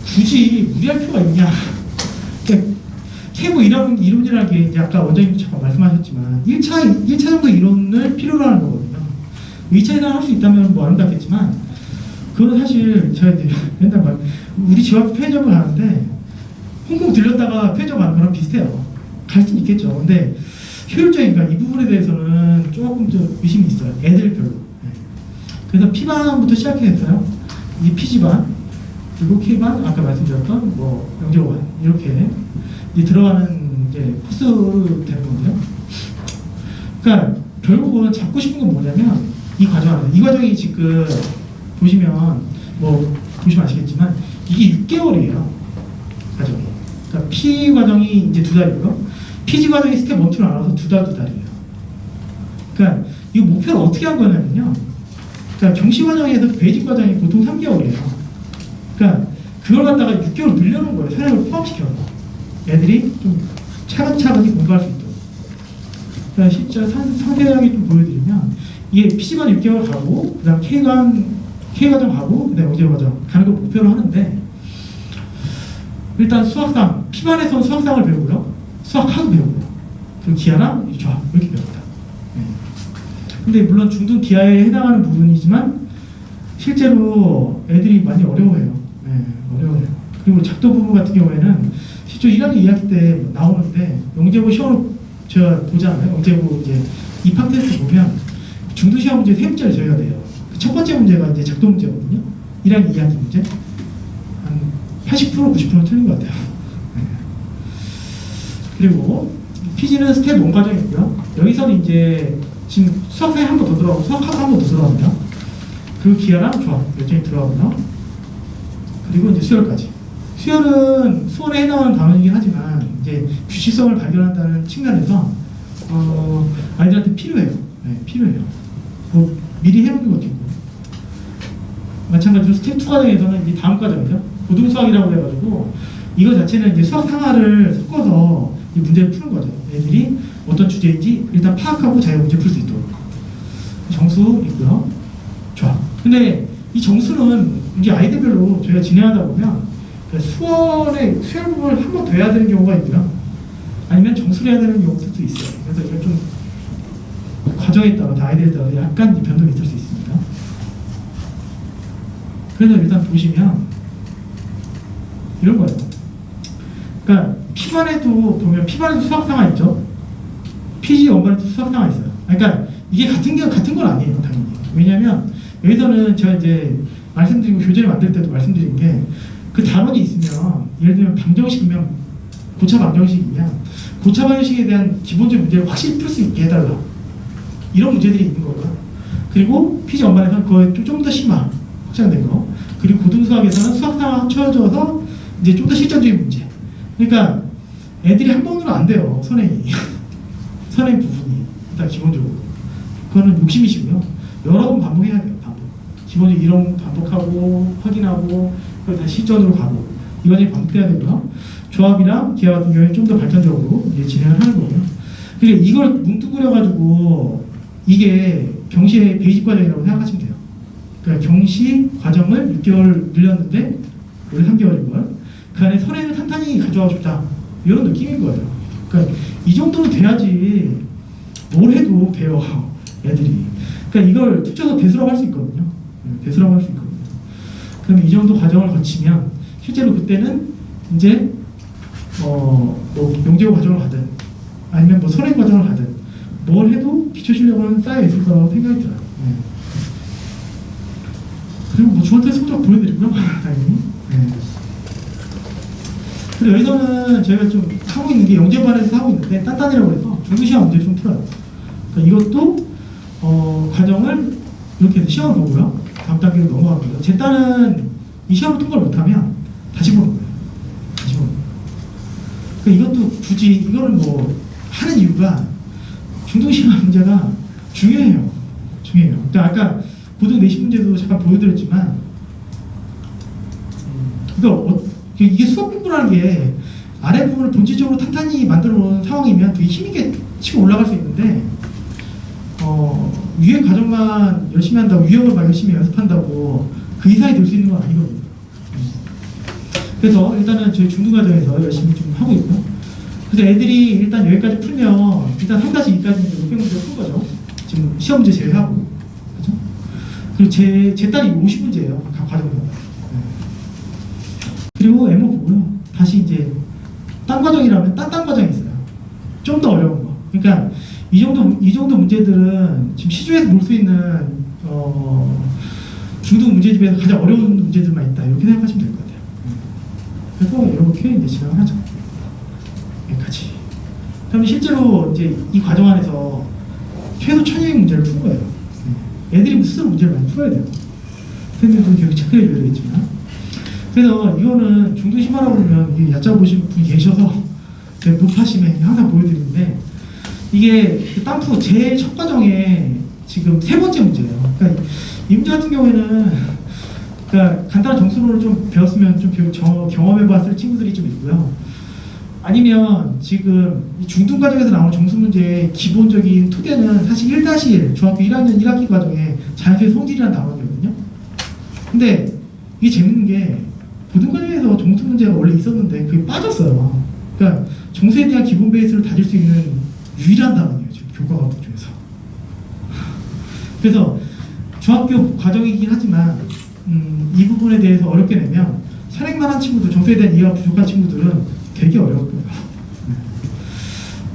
굳이 무리할 필요가 있냐. 그러니까 캐모 이론이라는 게 이제 아까 원장님도 잠깐 말씀하셨지만 1차 정도 이론을 필요로 하는 거거든요. 2차 이상 할 수 있다면 뭐 아름답겠지만 그거는 사실 제가 이제 맨날 우리 집 앞에 편의점을 가는데 홍콩 들렸다가 편의점 가는 거랑 비슷해요. 갈 수는 있겠죠. 근데 효율적인가 이 부분에 대해서는 조금 좀 의심이 있어요. 애들별로. 네. 그래서 P반부터 시작했어요. 이 PG반 그리고 K반 아까 말씀드렸던 뭐 영재반 이렇게 이제 들어가는 이제 코스로 되는 건데요. 그러니까 결국은 잡고 싶은 건 뭐냐면 이 과정 안에서 이 과정이 지금 보시면 뭐 보시면 아시겠지만 이게 6개월이에요. 과정이. 그러니까 P 과정이 이제 2달이고요. PG 과정이 스텝 1, 2를 나눠서 2달이에요. 그러니까 이 목표를 어떻게 한 거냐면요. 그러니까 경시 과정에서 베이직 과정이 보통 3개월이에요. 그러니까 그걸 갖다가 6개월 늘려놓은 거예요. 사람을 포함시켜서 애들이 좀 차근차근히 공부할 수 있도록. 그러니까 실제 상세하게 좀 보여드리면 이게 PG만 6개월 가고 그다음 K과정 가고 그다음 영재 과정 가는 걸 목표로 하는데 일단 수학상 P반에서는 수학상을 배우고요. 수학하도 배우고요. 그리고 기하랑 조합 이렇게 배웁니다. 네. 근데 물론 중등 기하에 해당하는 부분이지만 실제로 애들이 많이 어려워해요. 네, 어려워해요. 그리고 작도 부분 같은 경우에는 실제 1학년 2학기 때 나오는데 영재고 시험을 제가 보잖아요. 영재고 이제 입학 테스트 보면 중등 시험 문제 3문제를 저희가 내요. 첫 번째 문제가 이제 작도 문제거든요. 1학년 2학기 문제. 한 80% 90% 틀린 것 같아요. 네. 그리고 PG는 스텝 1 과정이고요. 여기서는 이제 지금 수학상에 한 번 더 들어가고 수학하고 한 번 더 들어갑니다. 그리고 기하랑 조합 여전히 들어가고요. 그리고 이제 수열까지. 수열은 수원에 해당하는 단원이긴 하지만 이제 규칙성을 발견한다는 측면에서 아이들한테 필요해요. 네, 필요해요. 뭐 미리 해놓는 것도 있고. 마찬가지로 스텝 2 과정에서는 이 다음 과정이죠. 고등수학이라고 해가지고 이거 자체는 이제 수학 상하를 섞어서 이 문제를 푸는 거죠. 애들이 어떤 주제인지 일단 파악하고 자기가 문제 풀 수 있도록. 정수 있고요. 좋아. 근데 이 정수는 이제 아이들별로 저희가 진행하다 보면 수원의 수열 부분을 한 번 더 해야 되는 경우가 있고요. 아니면 정수를 해야 되는 경우도 있어요. 그래서 이건 좀 과정에 따라 아이들에 따라 약간 변동이 있을 수 있습니다. 그래서 일단 보시면 이런 거예요. 그러니까 P반에도 보면 P반에도 수학상화 있죠. PG 원반에도 수학상화 있어요. 그러니까 이게 같은 건 아니에요, 당연히. 왜냐하면 여기서는 제가 이제 말씀드리고 교재를 만들 때도 말씀드린 게 그 단원이 있으면 예를 들면 방정식이면 고차 방정식이면 고차 방정식에 대한 기본적 문제를 확실히 풀 수 있게 해달라. 이런 문제들이 있는 거고요. 그리고 PG 원반에서는 그거에 좀 더 심화 확장된 거. 그리고 고등수학에서는 수학상화 합쳐져서 이제 좀 더 실전적인 문제. 그러니까 애들이 한 번으로 안 돼요. 선행이. 선행 부분이 일단 기본적으로. 그거는 욕심이시고요. 여러 번 반복해야 돼요. 반복. 기본적으로 이런 반복하고 확인하고 그리고 다시 실전으로 가고 이 과정이 반복돼야 되고요. 조합이랑 기하 같은 경우에 좀 더 발전적으로 이제 진행을 하는 거고요. 그러니까 이걸 뭉뚱그려가지고 이게 경시의 베이직 과정이라고 생각하시면 돼요. 그러니까 경시 과정을 6개월 늘렸는데 원래 3개월이고요. 그 안에 선행을 탄탄히 가져가고 싶다. 이런 느낌인 거예요. 그러니까 이 정도는 돼야지 뭘 해도 돼요. 애들이. 그러니까 이걸 툭쳐서 대수라고 할 수 있거든요. 대수라고 할 수 있거든요. 그럼 이 정도 과정을 거치면 실제로 그때는 이제 뭐 영재고 과정을 가든 아니면 뭐 선행 과정을 가든 뭘 해도 기초 실력은 쌓여 있을 거라고 생각이 들어요. 네. 그리고 뭐 중학교 성적 보여드리고요, 당연히. 네. 그리고 여기서는 저희가 좀 하고 있는 게 영재반에서 하고 있는데 딴딴이라고 해서 중등시험 문제 좀 풀어요. 그러니까 이것도 과정을 이렇게 해서 시험을 보고요. 다음 단계로 넘어갑니다. 제 딸은 이 시험을 통과를 못하면 다시 보는 거예요. 다시 보는 거예요. 그러니까 이것도 굳이 이거를 뭐 하는 이유가 중등시험 문제가 중요해요. 중요해요. 그러니까 아까 고등 내신 문제도 잠깐 보여드렸지만 그러니까 이게 수학 공부라는 게 아래 부분을 본질적으로 탄탄히 만들어 놓은 상황이면 되게 힘있게 치고 올라갈 수 있는데 위에 과정만 열심히 한다고 위험을 막 열심히 연습한다고 그 이상이 될 수 있는 건 아니거든요. 그래서 일단은 저희 중등 과정에서 열심히 좀 하고 있고요. 그래서 애들이 일단 여기까지 풀면 일단 3-2까지 600문제 푼 거죠. 지금 시험 문제 제외하고. 그죠? 그리고 제 딸이 50문제예요. 각 과정마다. 그리고 M5 보고요. 다시 이제 딴 과정이라면 딴 과정이 있어요. 좀 더 어려운 거. 그러니까 이 정도 문제들은 지금 시중에서 볼 수 있는 중등 문제집에서 가장 어려운 문제들만 있다. 이렇게 생각하시면 될 것 같아요. 그래서 이렇게 이제 진행을 하죠. 여기까지. 그다음에 실제로 이제 이 과정 안에서 최소 1000여의 문제를 푼 거예요. 애들이 스스로 문제를 많이 풀어야 돼요. 선생님들도 계속 체크해 줘야 되겠지만. 그래서 이거는 중등 심화라고 보면 얕잡아보신 분이 계셔서 제가 높아심에 항상 보여드리는데 이게 땅프 제일 첫 과정에 지금 3번째 문제예요. 그러니까 이 문제 같은 경우에는 그러니까 간단한 정수론을 좀 배웠으면 좀 경험해봤을 친구들이 좀 있고요. 아니면 지금 이 중등 과정에서 나오는 정수 문제의 기본적인 토대는 사실 1-1 중학교 1학년 1학기 과정에 자연수의 성질이라는 단원이거든요. 근데 이게 재밌는 게 고등 과정에서 정수 문제가 원래 있었는데 그게 빠졌어요. 그러니까 정수에 대한 기본 베이스를 다질 수 있는 유일한 단원이에요. 지금 교과 과목 중에서. 그래서 중학교 과정이긴 하지만 이 부분에 대해서 어렵게 내면 선행만 한 친구들, 정수에 대한 이해가 부족한 친구들은 되게 어려울 거예요.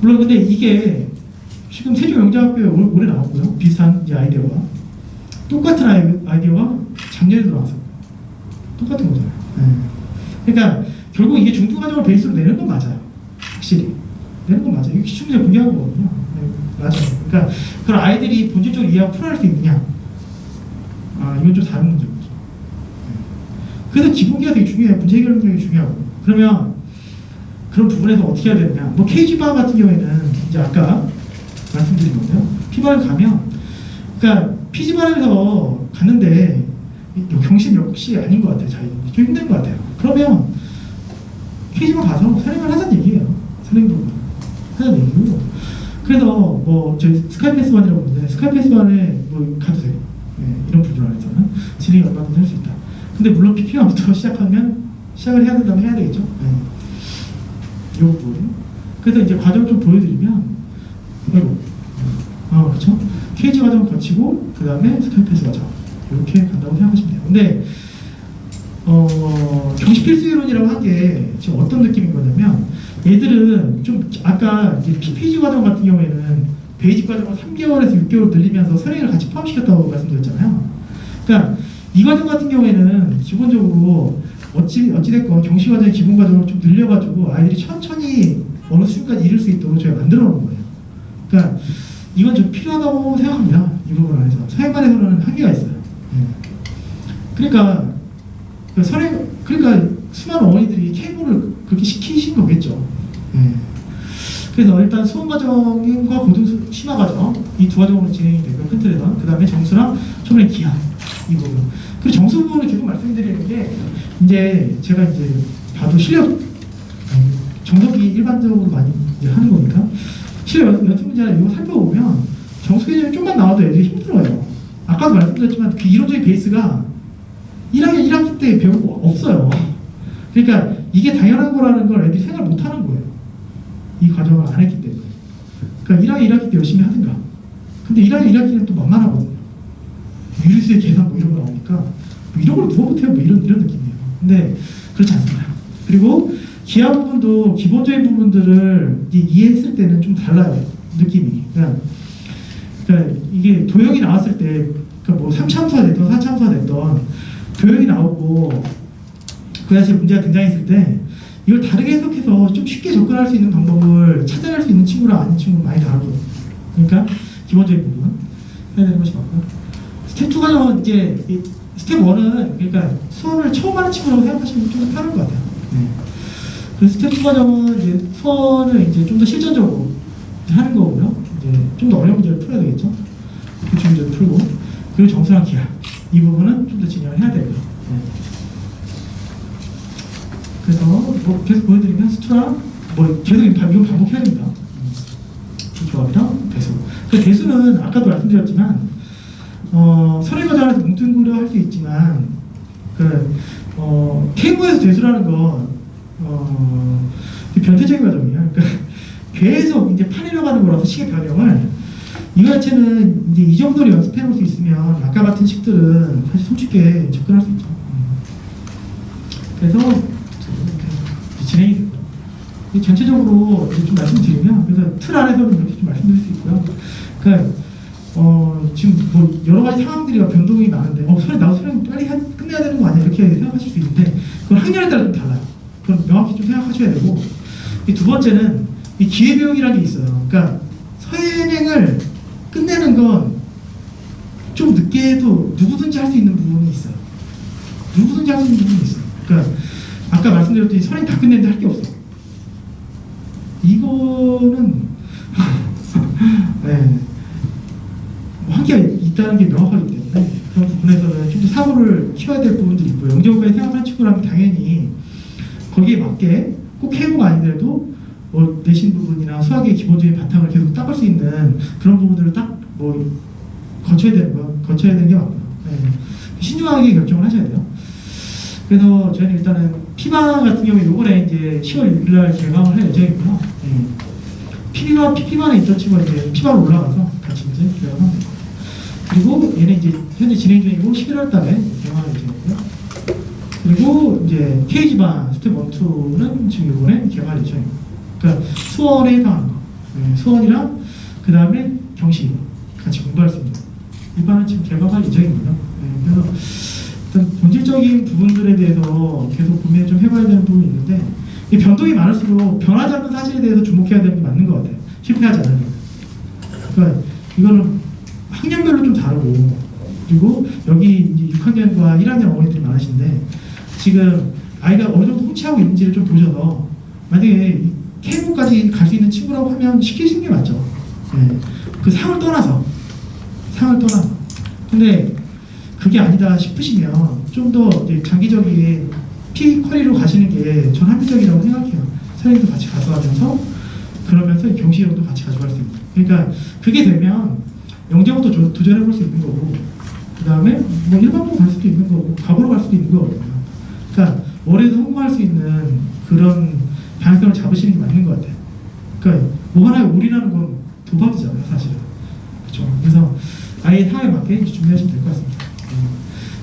물론 근데 이게 지금 세종영재학교에 올해 나왔고요. 비슷한 이제 아이디어가 똑같은 아이디어가 작년에도 나왔어요. 똑같은 거잖아요. 그러니까 결국 이게 중등 과정을 베이스로 내는 건 맞아요. 확실히 내는 건 맞아요. 이게 기출문제 공개한 거거든요. 맞아요. 그러니까 그런 아이들이 본질적으로 이해하고 풀어낼 수 있느냐? 이건 좀 다른 문제죠. 그래서 기본기가 되게 중요해요. 문제 해결 능력이 중요하고. 그러면 그런 부분에서 어떻게 해야 되느냐? 뭐 KG바 같은 경우에는 이제 아까 말씀드린 건데요. 피바를 가면, 그러니까 PG바에서 갔는데 경신 역시 아닌 것 같아요. 자기는 좀 힘든 것 같아요. 그러면 KG바 가서 선행을 하자는 얘기예요. 선행도 하자는 얘기고. 그래서 뭐 저희 스카이패스반이라고 하는데 스카이패스반에 뭐 가도 돼요. 이런 부분 안에서는 진행이 얼마든지 할 수 있다. 근데 물론 PP만부터 시작을 해야 된다면 해야 되겠죠. 이 부분. 그래서 이제 과정을 좀 보여드리면, 그렇죠. KG 과정 거치고 그 다음에 스카이패스 과정 이렇게 간다고 생각하시면 돼요. 근데 경시 필수 이론이라고 한 게 지금 어떤 느낌인 거냐면 얘들은 좀 아까 이제 PPG 과정 같은 경우에는 베이직 과정을 3개월에서 6개월 늘리면서 선행을 같이 포함시켰다고 말씀드렸잖아요. 그러니까 이 과정 같은 경우에는 기본적으로 어찌됐건 경시 과정의 기본 과정을 좀 늘려가지고 아이들이 천천히 어느 수준까지 이룰 수 있도록 저희가 만들어 놓은 거예요. 그러니까 이건 좀 필요하다고 생각합니다. 이 부분 안에서. 사회반에서는 한계가 있어요. 그러니까 수많은 어머니들이 K모를 그렇게 시키신 거겠죠. 그래서 일단 수험 과정과 고등 심화 과정 이 두 과정으로 진행이 되고 큰 틀에서 그 다음에 정수랑 초반에 기한 이 부분. 그리고 정수 부분을 계속 말씀드리는 게 이제 제가 이제 봐도 실력 정석이 일반적으로 많이 이제 하는 거니까 실력 연습 문제나 이거 살펴보면 정수 개념이 좀만 나와도 애들이 힘들어요. 아까도 말씀드렸지만 그 이론적인 베이스가 1학년 1학기 때 배우고 없어요. 그러니까 이게 당연한 거라는 걸 애들이 생각을 못 하는 거예요. 이 과정을 안 했기 때문에. 그러니까 1학년 1학기 때 열심히 하든가. 근데 1학년 1학기는 또 만만하거든요. 유리수의 계산 뭐 이런 거 나오니까 뭐 이런 걸 누가 못해요? 뭐 이런 느낌이에요. 근데 그렇지 않습니다. 그리고 기하 부분도 기본적인 부분들을 이제 이해했을 때는 좀 달라요, 느낌이. 그러니까 이게 도형이 나왔을 때, 그러니까 뭐 3차함수가 됐던 4차함수가 됐던 도형이 나오고 그 다시 문제가 등장했을 때 이걸 다르게 해석해서 좀 쉽게 접근할 수 있는 방법을 찾아낼 수 있는 친구랑 아닌 친구는 많이 다르거든요. 그러니까 기본적인 부분 해야 되는 것이 맞고요. 스텝 2 과정은 이제 스텝 1은 그러니까 수원을 처음 하는 친구라고 생각하시면 좀 더 편할 것 같아요. 네. 그 스텝 2 과정은 이제 수원을 이제 좀 더 실전적으로 하는 거고요. 이제 좀 더 어려운 문제를 풀어야 되겠죠. 그 문제를 풀고 그리고 정수랑 기하 이 부분은 좀 더 진행을 해야 되고요. 네. 그래서 뭐 계속 보여드리면 스투랑 뭐 계속 이건 반복해야 됩니다. 조합이랑 배수. 그 배수는 아까도 말씀드렸지만 설의 과정에서 뭉뚱그려 할 수 있지만 K무에서 배수라는 건 변태적인 과정이에요. 그러니까 계속 이제 파내려가는 거라서 식의 변형을 이거 자체는 이제 이 정도로 연습해 볼 수 있으면 아까 같은 식들은 사실 손쉽게 접근할 수 있죠. 그래서 진행이 되고요. 전체적으로 좀 말씀드리면 그래서 틀 안에서는 이렇게 좀 말씀드릴 수 있고요. 그러니까 지금 뭐 여러 가지 상황들이 변동이 많은데 나도 수련 빨리 끝내야 되는 거 아니야 이렇게 생각하실 수 있는데 그건 학년에 따라 좀 달라요. 그건 명확히 좀 생각하셔야 되고 이 두 번째는 이 기회비용이라는 게 있어요. 그러니까 서행을 끝내는 건 좀 늦게 해도 누구든지 할 수 있는 부분이 있어요. 누구든지 할 수 있는 부분이 있어요. 그러니까 아까 말씀드렸더니 서행 다 끝냈는데 할 게 없어. 이거는 네. 한계가 있다는 게 명확하기 때문에 그런 부분에서는 좀 더 사고를 키워야 될 부분들이 있고요. 영재고까지 생각하는 친구라면 당연히 거기에 맞게 꼭 해고가 아니더라도 뭐 내신 부분이나 수학의 기본적인 바탕을 계속 닦을 수 있는 그런 부분들을 딱 뭐 거쳐야 되는 게 맞고요. 네. 신중하게 결정을 하셔야 돼요. 그래서 저희는 일단은 피바 같은 경우에 요번에 이제 10월 6일날 개강을 할 예정이고요. 네. PP반에 있던 친구가 이제 피바로 올라가서 같이 이제 개강을 합니다. 그리고 얘는 이제 현재 진행 중이고 11월 달에 개강할 예정이고요. 그리고 이제 KG반 스텝 1, 2는 지금 이번에 개강할 예정입니다. 그러니까 수원에 해당하는 거. 네, 수원이랑 그 다음에 경시 같이 공부할 수 있는 이반은 지금 개강할 예정입니다. 네, 그래서 일단 본질적인 부분들에 대해서 계속 고민을 좀 해봐야 되는 부분이 있는데 이 변동이 많을수록 변하지 않는 사실에 대해서 주목해야 되는 게 맞는 것 같아요. 실패하지 않으면. 그러니까 이거는 학년별로 좀 다르고 그리고 여기 이제 6학년과 1학년 어머니들이 많으신데 지금 아이가 어느 정도 훔치하고 있는지를 좀 보셔서 만약에 K무까지 갈 수 있는 친구라고 하면 시키시는 게 맞죠. 네. 그 상을 떠나서 근데 그게 아니다 싶으시면 좀 더 장기적인 P쿼리로 가시는 게 전 합리적이라고 생각해요. 선생님도 같이 가져가면서 그러면서 경시형도 같이 가져갈 수 있는. 그러니까 그게 되면 영재고도 도전해볼 수 있는 거고 그 다음에 뭐 일반고 갈 수도 있는 거고 과거로 갈 수도 있는 거거든요. 그러니까 월에도 성공할 수 있는 그런 방향성을 잡으시는 게 맞는 것 같아요. 그러니까 뭐 하나에 올인하는 건 도박이잖아요, 사실은. 그렇죠. 그래서 아예 상황에 맞게 준비하시면 될 것 같습니다.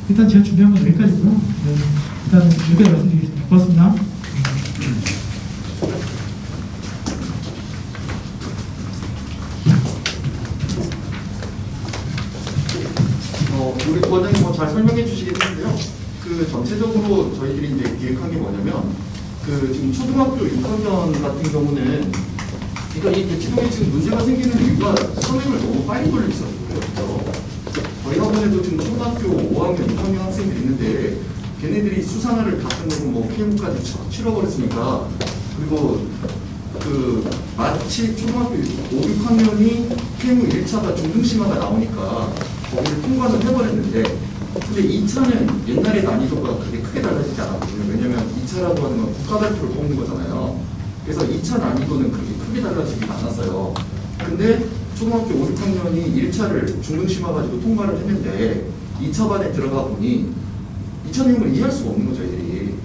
일단 제가 준비한 건 여기까지고요. 네. 일단 여기까지 말씀드리겠습니다. 고맙습니다. 우리 부원장님 잘 설명해 주시긴 했는데요. 그 전체적으로 저희들이 이제 기획한 게 뭐냐면 그 지금 초등학교 6학년 같은 경우는 그러니까 이 대치동에 지금 문제가 생기는 이유가 선행을 너무 빨리 돌리셔서 그래요. 저희 학원에도 지금 초등학교 5학년, 6학년 학생들이 있는데 걔네들이 수상화를 다 끝내고 뭐 KM까지 치러버렸으니까 그리고 그 마치 초등학교 5, 6학년이 KM 1차가 중등심화가 나오니까 거기를 통과는 해버렸는데 근데 2차는 옛날의 난이도가 그렇게 크게 달라지지 않았거든요. 왜냐면 2차라고 하는 건 국가발표를 뽑는 거잖아요. 그래서 2차 난이도는 그렇게 크게 달라지지 않았어요. 근데 초등학교 5, 6학년이 1차를 중등심화 가지고 통과를 했는데 2차 반에 들어가 보니 2차 내용을 이해할 수가 없는 거죠, 애들이.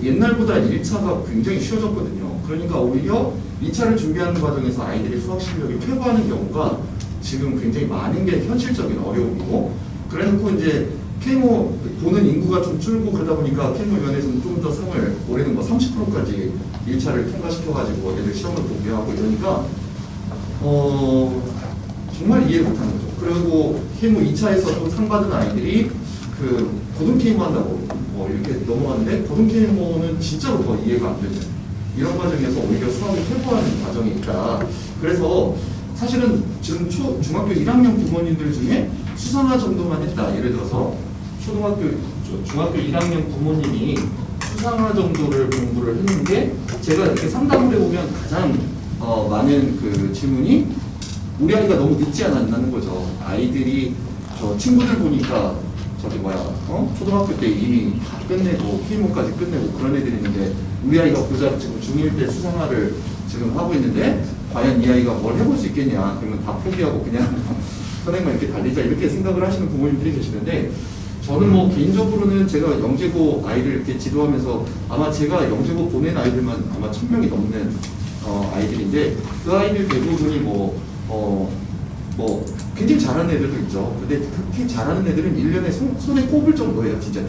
옛날보다 1차가 굉장히 쉬워졌거든요. 그러니까 오히려 2차를 준비하는 과정에서 아이들의 수학 실력이 퇴보하는 경우가 지금 굉장히 많은 게 현실적인 어려움이고 그래놓고 이제 케이모 보는 인구가 좀 줄고 그러다 보니까 케이모 위원회에서는 좀 더 상을 올해는 뭐 30%까지 1차를 통과시켜가지고 애들 시험을 공개하고 이러니까 정말 이해 못하는 거죠. 그리고 케이모 2차에서 또 상 받은 아이들이 그 고등 케이모 한다고 뭐 이렇게 넘어갔는데 고등 케이모는 진짜로 더 이해가 안 되는 이런 과정에서 오히려 수학을 퇴보하는 과정이 있다. 그래서 사실은 지금 중학교 1학년 부모님들 중에 수상화 정도만 했다. 예를 들어서 중학교 1학년 부모님이 수상화 정도를 공부를 했는데 제가 이렇게 상담을 해보면 가장 많은 그 질문이 우리 아이가 너무 늦지 않았나는 거죠. 아이들이 저 친구들 보니까 저기 초등학교 때 이미 다 끝내고 케이모까지 끝내고 그런 애들이 있는데 우리 아이가 고작 지금 중1 때 수상화를 지금 하고 있는데 과연 이 아이가 뭘 해볼 수 있겠냐. 그러면 다 포기하고 그냥 선행만 이렇게 달리자 이렇게 생각을 하시는 부모님들이 계시는데 저는 뭐 개인적으로는 제가 영재고 아이를 이렇게 지도하면서 아마 제가 영재고 보낸 아이들만 아마 1000명이 넘는 아이들인데 그 아이들 대부분이 굉장히 잘하는 애들도 있죠. 근데 특히 잘하는 애들은 1년에 손에 꼽을 정도예요. 진짜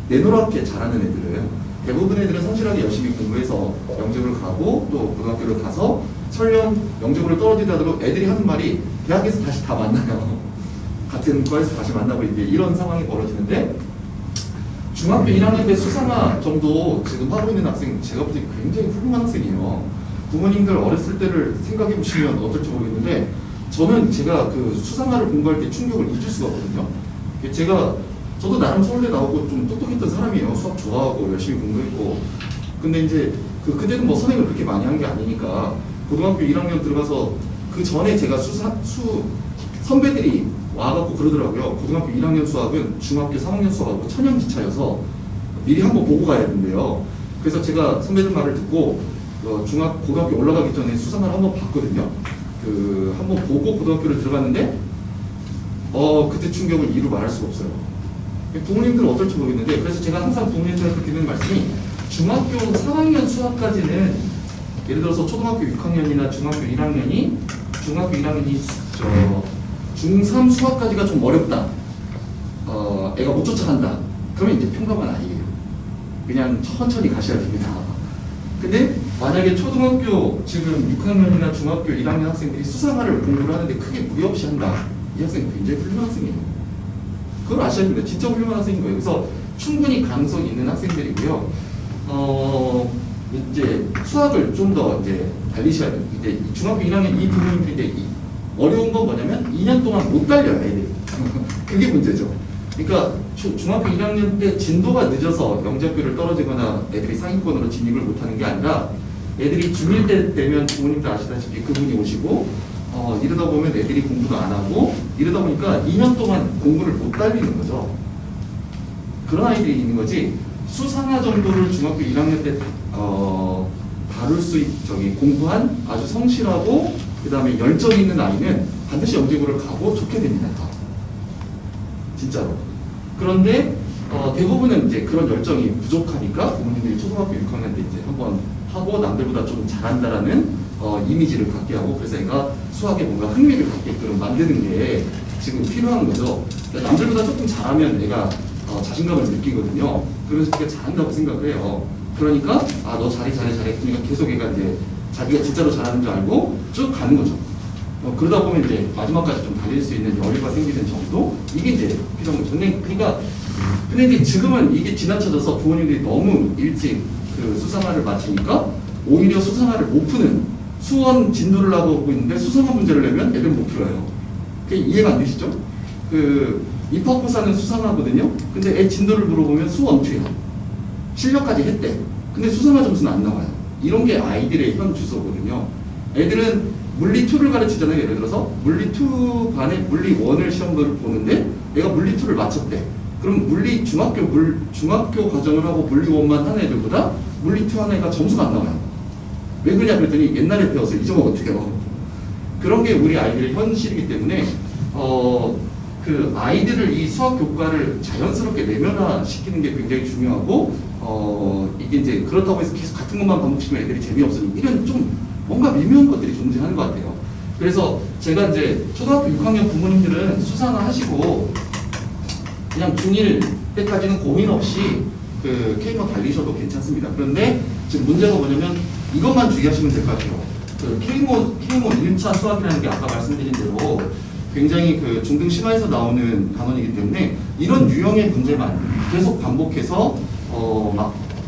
내노랗게 잘하는 애들은. 대부분 애들은 성실하게 열심히 공부해서 영재고를 가고 또 고등학교를 가서 설령 영재고를 떨어지더라도 애들이 하는 말이 대학에서 다시 다 만나요. 같은 과에서 다시 만나고 이제 이런 상황이 벌어지는데 중학교 1학년 때 수상화 정도 지금 하고 있는 학생 제가 볼 때 굉장히 훌륭한 학생이에요. 부모님들 어렸을 때를 생각해 보시면 어떨지 모르겠는데 저는 제가 그 수상화를 공부할 때 충격을 잊을 수가 없거든요. 저도 나름 서울대 나오고 좀 똑똑했던 사람이에요. 수학 좋아하고 열심히 공부했고. 근데 이제 그때는 뭐 선행을 그렇게 많이 한 게 아니니까 고등학교 1학년 들어가서 그 전에 제가 선배들이 와갖고 그러더라고요. 고등학교 1학년 수학은 중학교 3학년 수학하고 천연기차여서 미리 한번 보고 가야 된대요. 그래서 제가 선배들 말을 듣고 고등학교 올라가기 전에 수상을 한번 봤거든요. 한번 보고 고등학교를 들어갔는데 그때 충격을 이루 말할 수가 없어요. 부모님들은 어떨지 모르겠는데 그래서 제가 항상 부모님들한테 드리는 말씀이 중학교 3학년 수학까지는 예를 들어서 초등학교 6학년이나 중학교 1학년이 중3 수학까지가 좀 어렵다. 애가 못 쫓아간다. 그러면 이제 평범한 아이예요. 그냥 천천히 가셔야 됩니다. 근데 만약에 초등학교 지금 6학년이나 중학교 1학년 학생들이 수상화를 공부를 하는데 크게 무리 없이 한다. 이 학생은 굉장히 훌륭한 학생이에요. 그걸 아셔야 됩니다. 진짜 훌륭한 학생인 거예요. 그래서 충분히 가능성 있는 학생들이고요. 이제 수학을 좀 더 이제 달리셔야 돼요. 이제 중학교 1학년 이 부모님들이 이제 어려운 건 뭐냐면 2년 동안 못 달려요, 애들이. 그게 문제죠. 그러니까 중학교 1학년 때 진도가 늦어서 영재학교를 떨어지거나 애들이 상위권으로 진입을 못하는 게 아니라 애들이 중1 때 되면 부모님들 아시다시피 그분이 오시고 이러다 보면 애들이 공부도 안 하고 이러다 보니까 2년 동안 공부를 못 달리는 거죠. 그런 아이들이 있는 거지 수상화 정도를 중학교 1학년 때 다룰 수 공부한 아주 성실하고 그 다음에 열정 있는 아이는 반드시 영재고를 가고 좋게 됩니다. 진짜로. 그런데 대부분은 이제 그런 열정이 부족하니까 부모님들이 초등학교 6학년 때 이제 한번 하고 남들보다 좀 잘한다라는 이미지를 갖게 하고 그래서 애가 수학에 뭔가 흥미를 갖게끔 만드는 게 지금 필요한 거죠. 그러니까 남들보다 조금 잘하면 애가 자신감을 느끼거든요. 그래서 걔가 잘한다고 생각을 해요. 그러니까 너 잘해. 그러니까 계속 애가 이제 자기가 진짜로 잘하는 줄 알고 쭉 가는 거죠. 그러다 보면 이제 마지막까지 좀 달릴 수 있는 여유가 생기는 정도? 이게 이제 필요한 거죠. 근데 이제 지금은 이게 지나쳐져서 부모님들이 너무 일찍 그 수상화를 마치니까 오히려 수상화를 못 푸는 수원 진도를 하고 있는데 수상화 문제를 내면 애들 못 풀어요. 그게 이해가 안 되시죠? 입학고사는 수상화거든요. 근데 애 진도를 물어보면 수원투야. 실력까지 했대. 근데 수상화 점수는 안 나와요. 이런 게 아이들의 현 주소거든요. 애들은 물리 2를 가르치잖아요. 예를 들어서 물리 2 반에 물리 1을 시험을 보는데 내가 물리 2를 맞췄대. 그럼 중학교 과정을 하고 물리 1만 하는 애들보다 물리 2 하는 애가 점수가 안 나와요. 왜 그러냐 그랬더니 옛날에 배워서 잊어먹었대요. 그런 게 우리 아이들의 현실이기 때문에 그 아이들을 이 수학 교과를 자연스럽게 내면화시키는 게 굉장히 중요하고 이게 이제 그렇다고 해서 계속 같은 것만 반복시키면 애들이 재미없으니 이런 좀 뭔가 미묘한 것들이 존재하는 것 같아요. 그래서 제가 이제 초등학교 6학년 부모님들은 수상화 하시고 그냥 중1 때까지는 고민 없이 그 K모 달리셔도 괜찮습니다. 그런데 지금 문제가 뭐냐면 이것만 주의하시면 될 것 같아요. 그 K모 1차 수학이라는 게 아까 말씀드린 대로 굉장히 그 중등 심화에서 나오는 단원이기 때문에 이런 유형의 문제만 계속 반복해서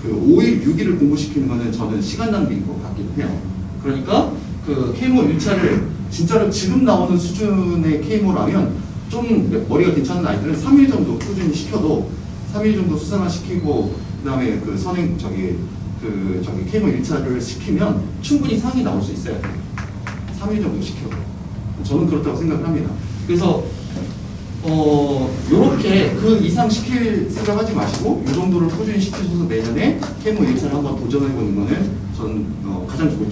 그 5일, 6일을 공부시키는 거는 저는 시간 낭비인 것 같기도 해요. 그러니까 그 K모 1차를 진짜로 지금 나오는 수준의 K모라면 좀 머리가 괜찮은 아이들은 3일 정도 꾸준히 시켜도 3일 정도 수상화 시키고 그다음에 그 선행 K모 1차를 시키면 충분히 상이 나올 수 있어요. 3일 정도 시켜도. 저는 그렇다고 생각을 합니다. 그래서 요렇게 그 이상 시킬 생각하지 마시고 이 정도를 꾸준히 시키셔서 내년에 K모 1차를 한번 도전해보는 거는 저는 가장 좋고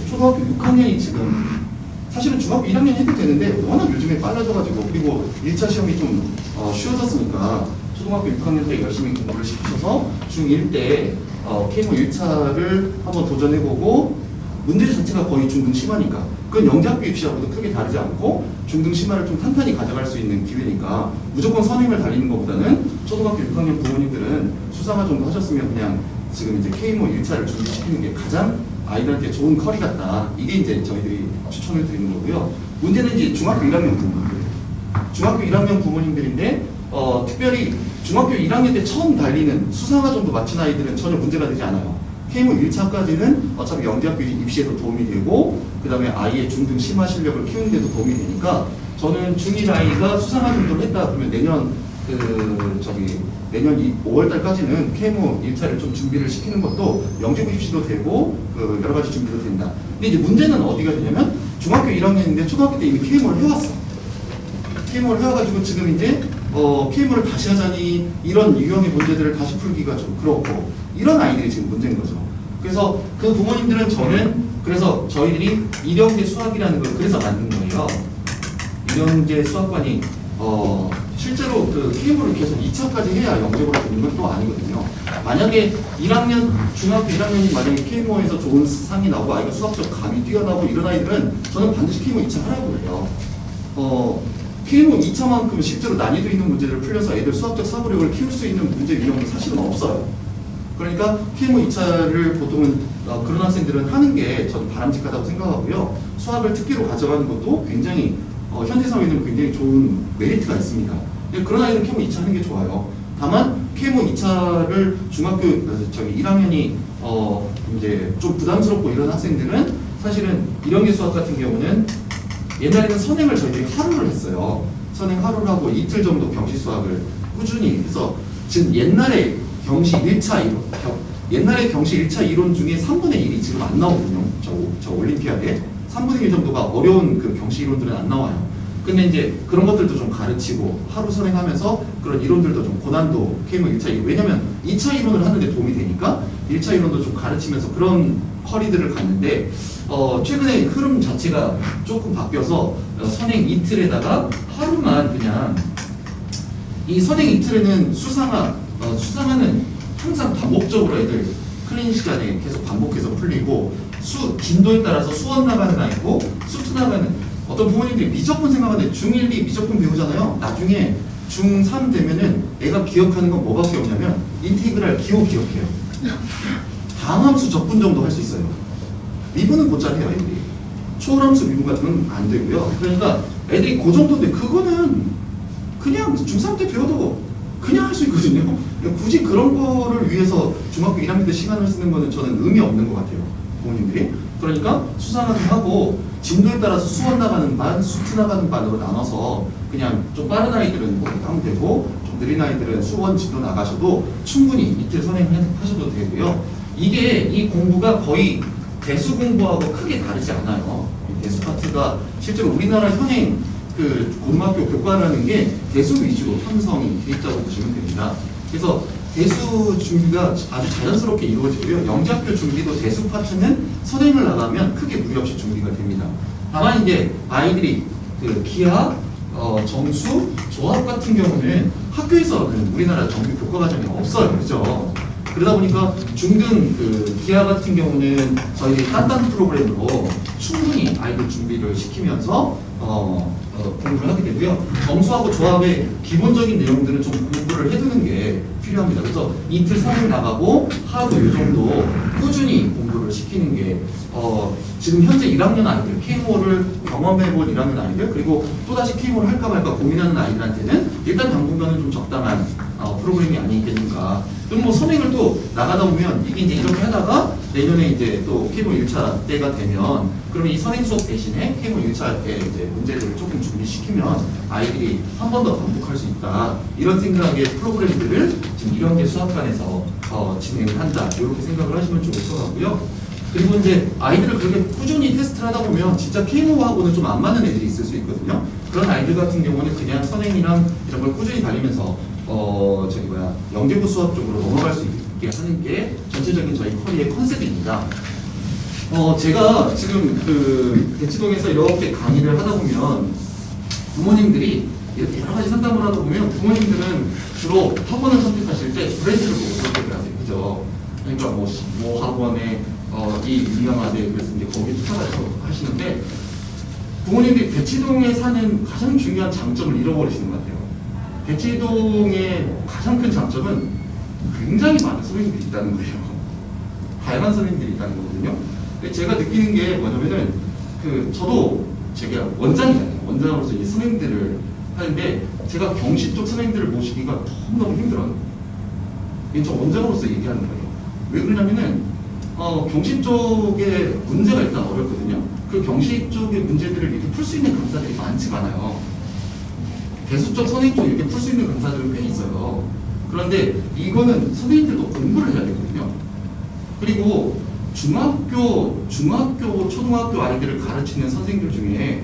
초등학교 6학년이 지금 사실은 중학교 1학년 해도 되는데 워낙 요즘에 빨라져가지고 그리고 1차 시험이 좀 쉬워졌으니까 초등학교 6학년 때 열심히 공부를 시키셔서 중1 때 K모 1차를 한번 도전해보고 문제 자체가 거의 중등 심화니까 그건 영재학교 입시하고도 크게 다르지 않고 중등 심화를 좀 탄탄히 가져갈 수 있는 기회니까 무조건 선행을 달리는 것보다는 초등학교 6학년 부모님들은 수상화 정도 하셨으면 그냥 지금 이제 K모 1차를 준비시키는 게 가장 아이들한테 좋은 커리 같다. 이게 이제 저희들이 추천을 드리는 거고요. 문제는 이제 중학교 1학년 부모님들. 중학교 1학년 부모님들인데 특별히 중학교 1학년 때 처음 달리는 수상화 정도 마친 아이들은 전혀 문제가 되지 않아요. K모 1차까지는 어차피 영재학교 입시에도 도움이 되고 그 다음에 아이의 중등 심화 실력을 키우는 데도 도움이 되니까 저는 중1 아이가 수상화 정도를 했다 그러면 내년 5월달까지는 K모 1차를 좀 준비를 시키는 것도 영재고 입시도 되고 그 여러 가지 준비도 된다. 근데 이제 문제는 어디가 되냐면 중학교 1학년인데 초등학교 때 이미 K모를 해왔어. K모를 해와가지고 지금 이제 K모를 다시 하자니 이런 유형의 문제들을 다시 풀기가 좀 그렇고 이런 아이들이 지금 문제인 거죠. 그래서 그 부모님들은 그래서 저희들이 일형제 수학이라는 걸 그래서 만든 거예요. 일형제 수학관이 실제로 그 K모를 계속 2차까지 해야 영재고가 되는 건 또 아니거든요. 만약에 중학교 1학년이 만약에 K모에서 좋은 상이 나오고 아이가 수학적 감이 뛰어나고 이런 아이들은 저는 반드시 K모 2차 하라고 그래요. K모 2차만큼 실제로 난이도 있는 문제를 풀려서 애들 수학적 사고력을 키울 수 있는 문제 유형은 사실은 없어요. 그러니까 K모 2차를 보통은 그런 학생들은 하는 게 저는 바람직하다고 생각하고요. 수학을 특기로 가져가는 것도 굉장히 현대 사회에는 굉장히 좋은 메리트가 있습니다. 그런 아이들은 K모 2차 하는 게 좋아요. 다만 K모 2차를 중학교 1학년이 이제 좀 부담스럽고 이런 학생들은 사실은 이런 게 수학 같은 경우는 옛날에는 선행을 저희들이 하루를 했어요. 선행 하루를 하고 이틀 정도 경시 수학을 꾸준히 해서 지금 옛날에 경시 1차 이론 중에 3분의 1이 지금 안 나오거든요. 저 올림피아드에 3분의 1 정도가 어려운 그 경시 이론들은 안 나와요. 근데 이제 그런 것들도 좀 가르치고 하루 선행하면서 그런 이론들도 좀 고난도 K모 1차 이론 왜냐면 2차 이론을 하는데 도움이 되니까 1차 이론도 좀 가르치면서 그런 커리들을 갔는데 최근에 흐름 자체가 조금 바뀌어서 선행 이틀에다가 하루만 그냥 이 선행 이틀에는 수상하는 항상 반복적으로 애들 클린 시간에 계속 반복해서 풀리고 진도에 따라서 수원 나가는 아이고 수투 나가는 어떤 부모님들이 미적분 생각하는데 중1, 2 미적분 배우잖아요. 나중에 중3 되면은 애가 기억하는 건 뭐가 기억냐면 인테그랄 기호 기억해요. 다함수 적분 정도 할 수 있어요. 미분은 곧잘 해요, 애들이. 초월함수 미분 같은 건 안 되고요. 그러니까 애들이 그 정도인데 그거는 그냥 중3 때 배워도 그냥 할 수 있거든요. 굳이 그런 거를 위해서 중학교 1학년 때 시간을 쓰는 거는 저는 의미 없는 것 같아요. 부모님들이. 그러니까 수상하게 하고 진도에 따라서 수원 나가는 반, 수트 나가는 반으로 나눠서 그냥 좀 빠른 아이들은 그렇게 하면 되고 좀 느린 아이들은 수원 진도 나가셔도 충분히 이틀 선행하셔도 되고요. 이 공부가 거의 대수 공부하고 크게 다르지 않아요. 이 대수 파트가 실제로 우리나라 현행 그 고등학교 교과라는 게 대수 위주로 형성이 돼 있다고 보시면 됩니다. 그래서 대수 준비가 아주 자연스럽게 이루어지고요. 영재학교 준비도 대수 파트는 선행을 나가면 크게 무리 없이 준비가 됩니다. 다만 이제 아이들이 그 기하, 정수, 조합 같은 경우는 학교에서는 우리나라 정규 교과 과정이 없어요. 그죠? 그러다 보니까 중등 그 기하 같은 경우는 저희 딴딴 프로그램으로 충분히 아이들 준비를 시키면서 공부를 하게 되고요. 점수하고 조합의 기본적인 내용들은 좀 공부를 해두는 게 필요합니다. 그래서 이틀 3일 나가고 하루 이 정도 꾸준히 공부를 시키는 게 지금 현재 1학년 아이들, K5를 경험해볼 1학년 아이들, 그리고 또다시 K5를 할까 말까 고민하는 아이들한테는 일단 당분간은 좀 적당한 프로그램이 아니겠는가. 그럼 뭐 선행을 또 나가다 보면 이게 이제 이렇게 하다가 내년에 이제 또 K5 1차 때가 되면 그러면 이 선행 수업 대신에 K5 1차에 이제 문제들을 조금 준비시키면 아이들이 한 번 더 반복할 수 있다. 이런 생각의 프로그램들을 지금 1학년 수학관에서 진행을 한다. 이렇게 생각을 하시면 좋을 것 같고요. 그리고 이제 아이들을 그렇게 꾸준히 테스트를 하다 보면 진짜 K5하고는 좀 안 맞는 애들이 있을 수 있거든요. 그런 아이들 같은 경우는 그냥 선행이랑 이런 걸 꾸준히 달리면서 연계부 수업 쪽으로 넘어갈 수 있게 하는 게 전체적인 저희 커리의 컨셉입니다. 제가 지금 그 대치동에서 이렇게 강의를 하다 보면 부모님들이 이렇게 여러 가지 상담을 하다 보면 부모님들은 주로 학원을 선택하실 때 브랜드를 보고 선택을 하세요. 그죠? 그러니까 뭐 학원에 이 유명하대 그래서 이제 거기 투자해서 하시는데 부모님들이 대치동에 사는 가장 중요한 장점을 잃어버리시는 것 같아요. 대치동의 가장 큰 장점은 굉장히 많은 선생님들이 있다는 거예요. 다양한 선생님들이 있다는 거거든요. 근데 제가 느끼는 게 뭐냐면은 저도 제가 원장이잖아요. 원장으로서 이 선생님들을 하는데 제가 경시 쪽 선생님들을 모시기가 너무너무 힘들어요. 이게 저 원장으로서 얘기하는 거예요. 왜 그러냐면은 경시 쪽에 문제가 일단 어렵거든요. 그 경시 쪽의 문제들을 이렇게 풀 수 있는 강사들이 많지가 않아요. 대수적 선생님 쪽 이렇게 풀 수 있는 강사들은 꽤 있어요. 그런데 이거는 선생님들도 공부를 해야 되거든요. 그리고 중학교, 초등학교 아이들을 가르치는 선생님들 중에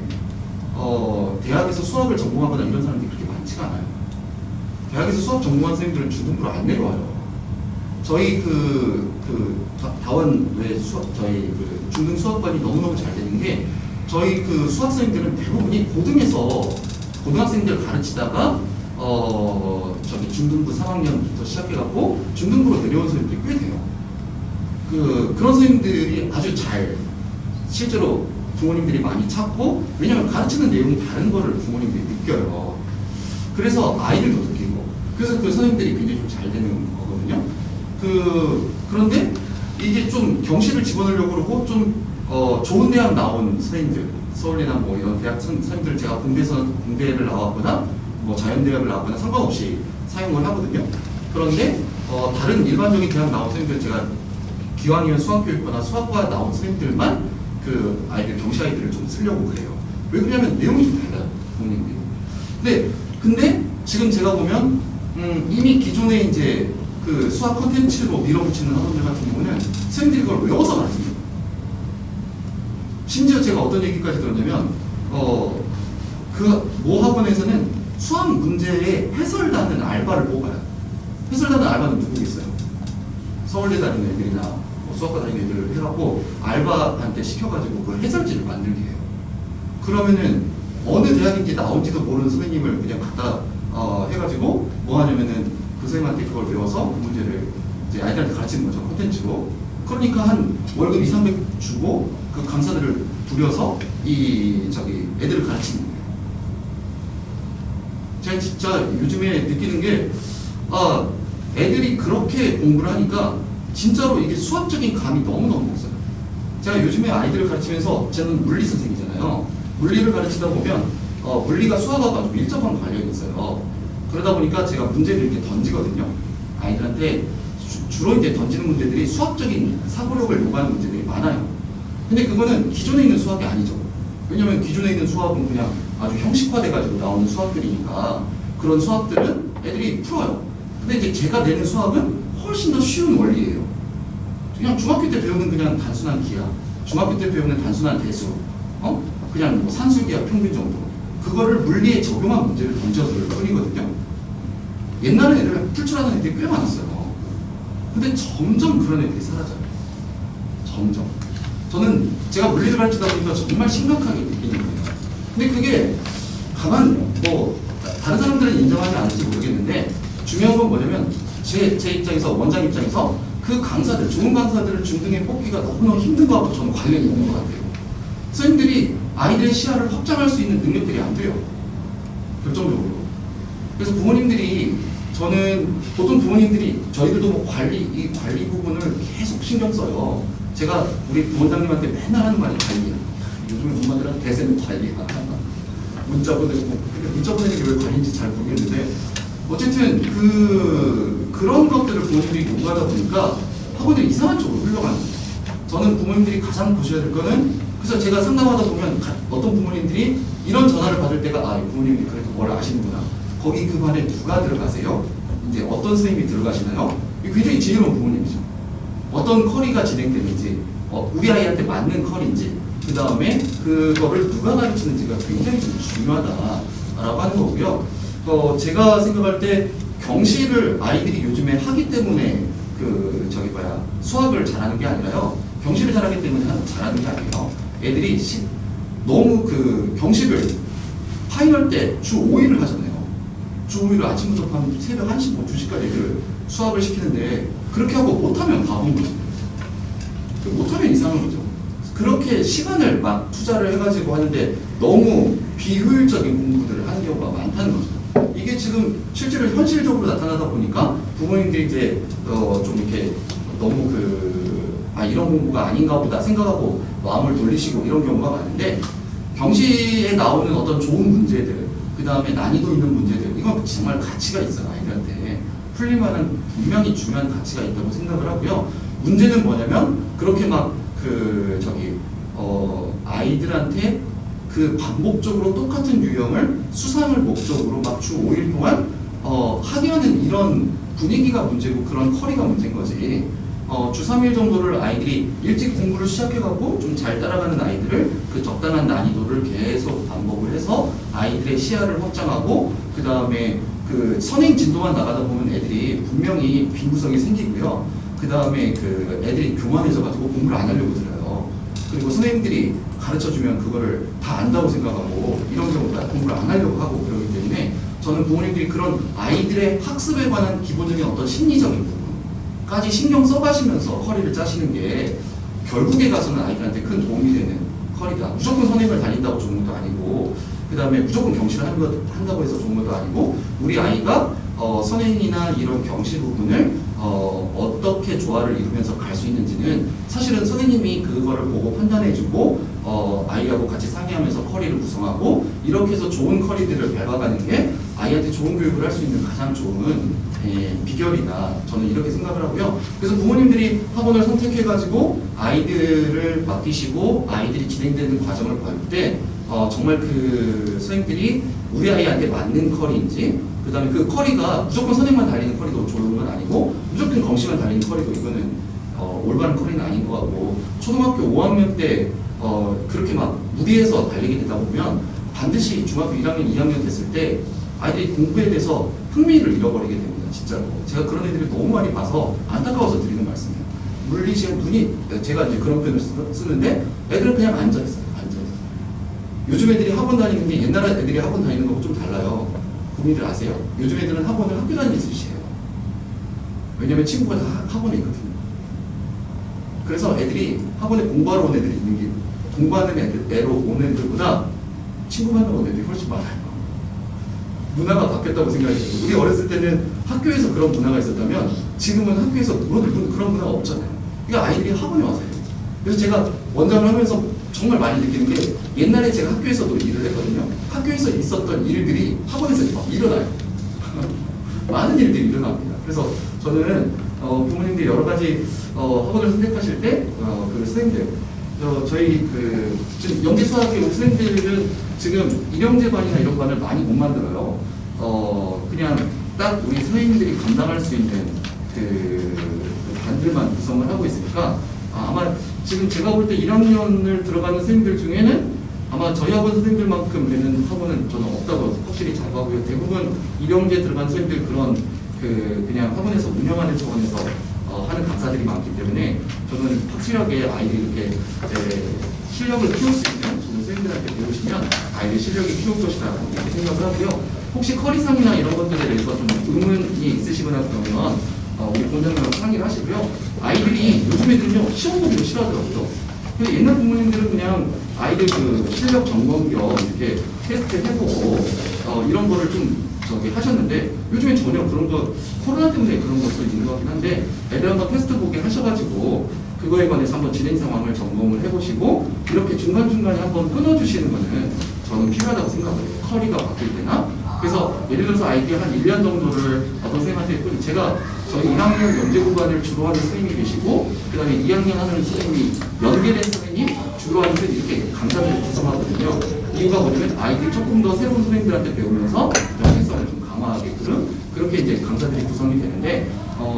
대학에서 수학을 전공하거나 이런 사람들이 그렇게 많지가 않아요. 대학에서 수학 전공한 선생님들은 중등부로 안 내려와요. 저희 다원 외 수학, 저희 중등 수학관이 너무너무 잘 되는 게 저희 수학 선생님들은 대부분이 고등학생들 가르치다가 중등부 3학년부터 시작해갖고 중등부로 내려온 선생님들이 꽤 돼요. 그런 선생님들이 아주 잘 실제로 부모님들이 많이 찾고 왜냐하면 가르치는 내용이 다른 거를 부모님들이 느껴요. 그래서 아이들도 느끼고 그래서 그 선생님들이 굉장히 좀 잘 되는 거거든요. 그런데 이게 좀 경시를 집어넣으려고 그러고 좀 좋은 대학 나온 선생님들 서울대나 뭐 이런 대학 선생님들 제가 공대를 나왔거나 뭐 자연대학을 나왔거나 상관없이 사용을 하거든요. 그런데 다른 일반적인 대학 나온 선생님들 제가 기왕이면 수학교육과나 수학과 나온 선생님들만 아이들 경시 아이들을 좀 쓰려고 그래요. 왜 그러냐면 내용이 좀 달라요, 부모님들이. 근데 지금 제가 보면 이미 기존에 이제 수학 콘텐츠로 밀어붙이는 학원들 같은 경우는 선생님들이 그걸 외워서 가르칩니다. 심지어 제가 어떤 얘기까지 들었냐면 모 학원에서는 수학 문제의 해설단은 알바를 뽑아요. 해설단은 알바는 누구겠어요? 서울대 다니는 애들이나 수학과 다니는 애들을 해갖고 알바한테 시켜가지고 그 해설지를 만들게 해요. 그러면은 어느 대학인지 나온지도 모르는 선생님을 그냥 갖다 해가지고 뭐 하냐면은 그 선생님한테 그걸 외워서 그 문제를 이제 아이들한테 가르치는 거죠, 콘텐츠로. 그러니까 한 월급 200~300 주고 그 강사들을 부려서 애들을 가르치는 거예요. 제가 진짜 요즘에 느끼는 게 애들이 그렇게 공부를 하니까 진짜로 이게 수학적인 감이 너무너무 없어요. 제가 요즘에 아이들을 가르치면서 저는 물리 선생이잖아요. 물리를 가르치다 보면 물리가 수학하고 아주 밀접한 관련이 있어요. 그러다 보니까 제가 문제를 이렇게 던지거든요. 아이들한테 주로 이제 던지는 문제들이 수학적인 사고력을 요구하는 문제들이 많아요. 근데 그거는 기존에 있는 수학이 아니죠. 왜냐면 기존에 있는 수학은 그냥 아주 형식화돼가지고 나오는 수학들이니까 그런 수학들은 애들이 풀어요. 근데 이제 제가 내는 수학은 훨씬 더 쉬운 원리예요. 그냥 중학교 때 배우는 그냥 단순한 기하, 중학교 때 배우는 단순한 대수, 그냥 뭐 산술기하 평균 정도. 그거를 물리에 적용한 문제를 던져서 풀이거든요. 옛날에 애들 풀 줄 아는 애들이 꽤 많았어요. 근데 점점 그런 애들이 사라져요. 점점. 저는 제가 물리를 가르치다 보니까 정말 심각하게 느끼는 거예요. 근데 그게 다른 사람들은 인정하지 않을지 모르겠는데 중요한 건 뭐냐면 제 입장에서 원장 입장에서 그 강사들, 좋은 강사들을 중등에 뽑기가 너무너무 힘든 거하고 저는 관련이 있는 것 같아요. 선생님들이 아이들의 시야를 확장할 수 있는 능력들이 안 돼요. 결정적으로. 그래서 부모님들이, 저는 보통 부모님들이 저희들도 뭐 이 관리 부분을 계속 신경 써요. 제가 우리 부원장님한테 맨날 하는 말이 관리야. 요즘에 엄마들은 대세는 관리야. 문자 보내고, 근데 문자 보내는 게 왜 관리인지 잘 모르겠는데, 어쨌든 그런 것들을 부모님들이 요구하다 보니까 학원들이 이상한 쪽으로 흘러가는 거예요. 저는 부모님들이 가장 보셔야 될 거는, 그래서 제가 상담하다 보면 어떤 부모님들이 이런 전화를 받을 때가, 아, 이 부모님들이 그래도 뭘 아시는구나. 거기 그 반에 누가 들어가세요? 이제 어떤 선생님이 들어가시나요? 이게 굉장히 지혜로운 부모님이죠. 어떤 커리가 진행되는지, 우리 아이한테 맞는 커리인지, 그 다음에 그거를 누가 가르치는지가 굉장히 좀 중요하다라고 하는 거고요. 제가 생각할 때 경시를 아이들이 요즘에 하기 때문에 수학을 잘하는 게 아니라요. 경시를 잘하기 때문에 잘하는 게 아니에요. 애들이 너무 경시를 파이널 때 주 5일을 하잖아요. 주 5일을 아침부터 밤 새벽 1시, 2시까지 애들 수학을 시키는데, 그렇게 하고 못하면 바본 거죠. 못하면 이상한 거죠. 그렇게 시간을 막 투자를 해가지고 하는데 너무 비효율적인 공부들을 하는 경우가 많다는 거죠. 이게 지금 실제로 현실적으로 나타나다 보니까 부모님들이 이제 좀 이렇게 너무 이런 공부가 아닌가 보다 생각하고 마음을 돌리시고 이런 경우가 많은데, 경시에 나오는 어떤 좋은 문제들, 그 다음에 난이도 있는 문제들, 이건 정말 가치가 있어요. 아이들한테 풀릴만한 분명히 중요한 가치가 있다고 생각을 하고요. 문제는 뭐냐면, 그렇게 막 아이들한테 반복적으로 똑같은 유형을 수상을 목적으로 막 주 5일 동안 하려는 이런 분위기가 문제고, 그런 커리가 문제인 거지. 주 3일 정도를 아이들이 일찍 공부를 시작해가고 좀 잘 따라가는 아이들을 적당한 난이도를 계속 반복을 해서 아이들의 시야를 확장하고, 그 다음에 선행 진도만 나가다 보면 애들이 분명히 빈구석이 생기고요. 그 다음에 애들이 교만해져가지고 공부를 안 하려고 들어요. 그리고 선생님들이 가르쳐주면 그거를 다 안다고 생각하고 이런 경우가 공부를 안 하려고 하고 그러기 때문에, 저는 부모님들이 그런 아이들의 학습에 관한 기본적인 어떤 심리적인 부분까지 신경 써가시면서 커리를 짜시는 게 결국에 가서는 아이들한테 큰 도움이 되는 커리다. 무조건 선행을 달린다고 좋은 것도 아니고, 그 다음에 무조건 경시를 한다고 해서 좋은 것도 아니고, 우리 아이가 선행이나 이런 경시 부분을 어떻게 조화를 이루면서 갈 수 있는지는 사실은 선생님이 그거를 보고 판단해주고 아이하고 같이 상의하면서 커리를 구성하고, 이렇게 해서 좋은 커리들을 밟아가는 게 아이한테 좋은 교육을 할 수 있는 가장 좋은 비결이다. 저는 이렇게 생각을 하고요. 그래서 부모님들이 학원을 선택해가지고 아이들을 맡기시고 아이들이 진행되는 과정을 볼 때 정말 선생님들이 우리 아이한테 맞는 커리인지, 그 다음에 그 커리가 무조건 선행만 달리는 커리도 좋은 건 아니고, 무조건 경시만 달리는 커리도 이거는 올바른 커리는 아닌 것 같고, 초등학교 5학년 때 그렇게 막 무리해서 달리게 되다 보면 반드시 중학교 1학년, 2학년 됐을 때 아이들이 공부에 대해서 흥미를 잃어버리게 됩니다. 진짜로. 제가 그런 애들을 너무 많이 봐서 안타까워서 드리는 말씀이에요. 물리 시간 제가 이제 그런 표현을 쓰는데, 애들은 그냥 앉아있어요. 요즘 애들이 학원 다니는 게 옛날 애들이 학원 다니는 거하고 좀 달라요. 국민들 아세요? 요즘 애들은 학원을 학교 다니듯이 해요. 왜냐면 친구가 다 학원에 있거든요. 그래서 애들이 학원에 공부하러 온 애들이 있는 게, 공부하는 애로 온 애들보다 친구 만나러 온 애들이 훨씬 많아요. 문화가 바뀌었다고 생각해요. 우리 어렸을 때는 학교에서 그런 문화가 있었다면, 지금은 학교에서 그런 문화가 없잖아요. 그러니까 아이들이 학원에 와서 해요. 그래서 제가 원장을 하면서 정말 많이 느끼는 게, 옛날에 제가 학교에서도 일을 했거든요. 학교에서 있었던 일들이 학원에서 막 일어나요. 많은 일들이 일어납니다. 그래서 저는 부모님들이 여러 가지 학원을 선택하실 때 선생님들, 저희 지금 영재수학교 선생님들은 지금 일영재반이나 이런 반을 많이 못 만들어요. 그냥 딱 우리 선생님들이 감당할 수 있는 반들만 구성을 하고 있으니까, 아마 지금 제가 볼 때 1학년을 들어가는 선생님들 중에는 아마 저희 학원 선생님들만큼 되는 학원은 저는 없다고 확실히 자부하고요. 대부분 일영재 들어간 선생님들 그냥 학원에서 운영하는 차원에서 하는 강사들이 많기 때문에, 저는 확실하게 아이들이 이렇게 실력을 키울 수 있는 좋은 선생님들한테 배우시면 아이들 실력이 키울 것이다 이렇게 생각을 하고요. 혹시 커리상이나 이런 것들에 대해서 좀 의문이 있으시거나 그러면 우리 본장님하고 상의를 하시고요. 아이들이 요즘 애들은요 시험 보기를 싫어하더라고요. 근데 옛날 부모님들은 그냥 아이들 그 실력 점검 겸 이렇게 테스트 해보고 이런 거를 좀 하셨는데 요즘에 전혀 그런 거 코로나 때문에 그런 것도 있는 것 같긴 한데 애들 한번 테스트 보게 하셔가지고 그거에 관해서 한번 진행 상황을 점검을 해보시고 이렇게 중간중간에 한번 끊어주시는 거는 저는 필요하다고 생각을 해요. 커리가 바뀔 때나. 그래서 예를 들어서 아이들이 한 1년 정도를 어떤 선생님한테 했더니 제가 저희 1학년 영재 구간을 주로 하는 선생님이 계시고 그 다음에 2학년 하는 선생님이 연계된 선생님, 주로 하는 선생님 이렇게 강사들을 구성하거든요. 이유가 뭐냐면 아이들이 조금 더 새로운 선생님들한테 배우면서 연계성을 좀 강화하게끔 그렇게 이제 강사들이 구성이 되는데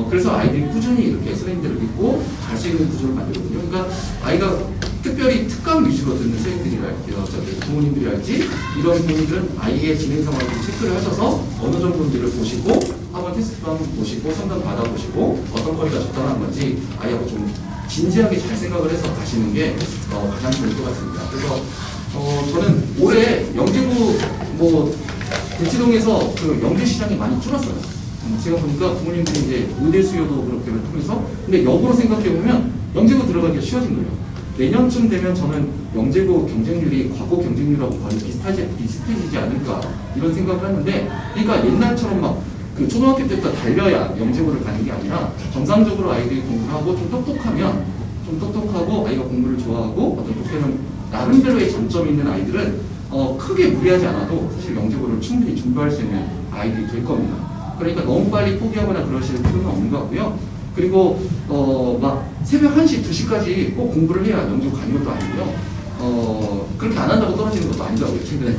그래서 아이들이 꾸준히 이렇게 선생님들을 믿고 갈 수 있는 구조를 만들거든요. 그러니까 아이가 특별히 특강 위주로 듣는 선생님들이랄지요, 부모님들이랄지 이런 부모님들은 아이의 진행 상황을 좀 체크를 하셔서 어느 정도인지를 보시고 한번 테스트도 한번 보시고 상담 받아보시고 어떤 거리가 적당한 건지 아이하고 좀 진지하게 잘 생각을 해서 가시는 게 가장 좋을 것 같습니다. 그래서 저는 올해 영재구 대치동에서 그 영재 시장이 많이 줄었어요. 제가 보니까 부모님들이 이제 의대 수요도 그렇게 하면서 근데 역으로 생각해 보면 영재구 들어가기가 쉬워진 거예요. 내년쯤 되면 저는 영재고 경쟁률이 과거 경쟁률하고 거의 비슷해지지 않을까 이런 생각을 하는데 그러니까 옛날처럼 막 그 초등학교 때부터 달려야 영재고를 가는 게 아니라 정상적으로 아이들이 공부를 하고 좀 똑똑하고 아이가 공부를 좋아하고 어떤 독해는 나름대로의 장점이 있는 아이들은 크게 무리하지 않아도 사실 영재고를 충분히 준비할 수 있는 아이들이 될 겁니다. 그러니까 너무 빨리 포기하거나 그러실 필요는 없는 것 같고요. 그리고 막 새벽 1시, 2시까지 꼭 공부를 해야 영재고 가는 것도 아니고요. 그렇게 안 한다고 떨어지는 것도 아니더라고요, 최근에.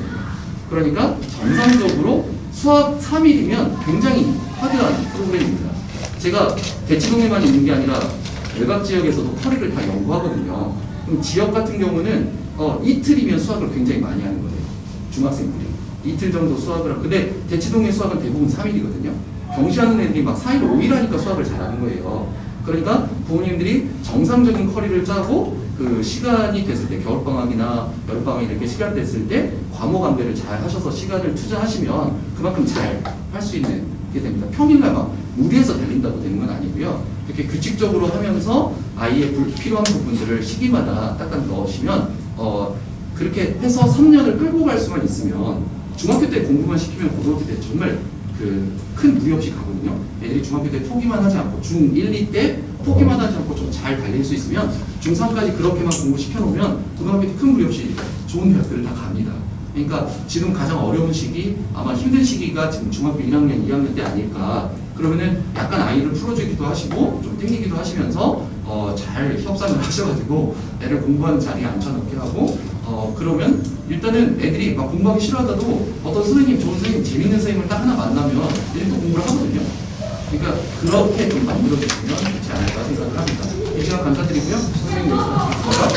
그러니까 정상적으로 수학 3일이면 굉장히 하드한 프로그램입니다. 제가 대치동에만 있는 게 아니라 외곽 지역에서도 커리를 다 연구하거든요. 그럼 지역 같은 경우는 이틀이면 수학을 굉장히 많이 하는 거예요. 중학생들이. 이틀 정도 수학을 하고. 근데 대치동의 수학은 대부분 3일이거든요. 경시하는 애들이 막 4일, 5일 하니까 수학을 잘하는 거예요. 그러니까 부모님들이 정상적인 커리를 짜고 그 시간이 됐을 때 겨울방학이나 여름방학 이렇게 시간 됐을 때 과목 안배를 잘 하셔서 시간을 투자하시면 그만큼 잘 할 수 있는 게 됩니다. 평일날 막 무리해서 달린다고 되는 건 아니고요. 이렇게 규칙적으로 하면서 아이의 필요한 부분들을 시기마다 딱딱 넣으시면 그렇게 해서 3년을 끌고 갈 수만 있으면 중학교 때 공부만 시키면 고등학교 때 정말 큰 무리 없이 가거든요. 애들이 중학교 때 포기만 하지 않고 중1, 2 때 포기만 하지 않고 좀 잘 달릴 수 있으면 중3까지 그렇게만 공부시켜놓으면 고등학교 때 큰 무리 없이 좋은 대학들을 다 갑니다. 그러니까 지금 가장 어려운 시기, 아마 힘든 시기가 지금 중학교 1학년, 2학년 때 아닐까. 그러면은 약간 아이를 풀어주기도 하시고 좀 땡기기도 하시면서 잘 협상을 하셔가지고 애를 공부하는 자리에 앉혀놓게 하고 그러면 일단은 애들이 막 공부하기 싫어하다도 어떤 선생님, 좋은 선생님, 재밌는 선생님을 딱 하나 만나면 애들이 또 공부를 하거든요. 그러니까 그렇게 좀 만들어주시면 좋지 않을까 생각을 합니다. 이 시간 감사드리고요. 선생님 여기서 마치겠습니다.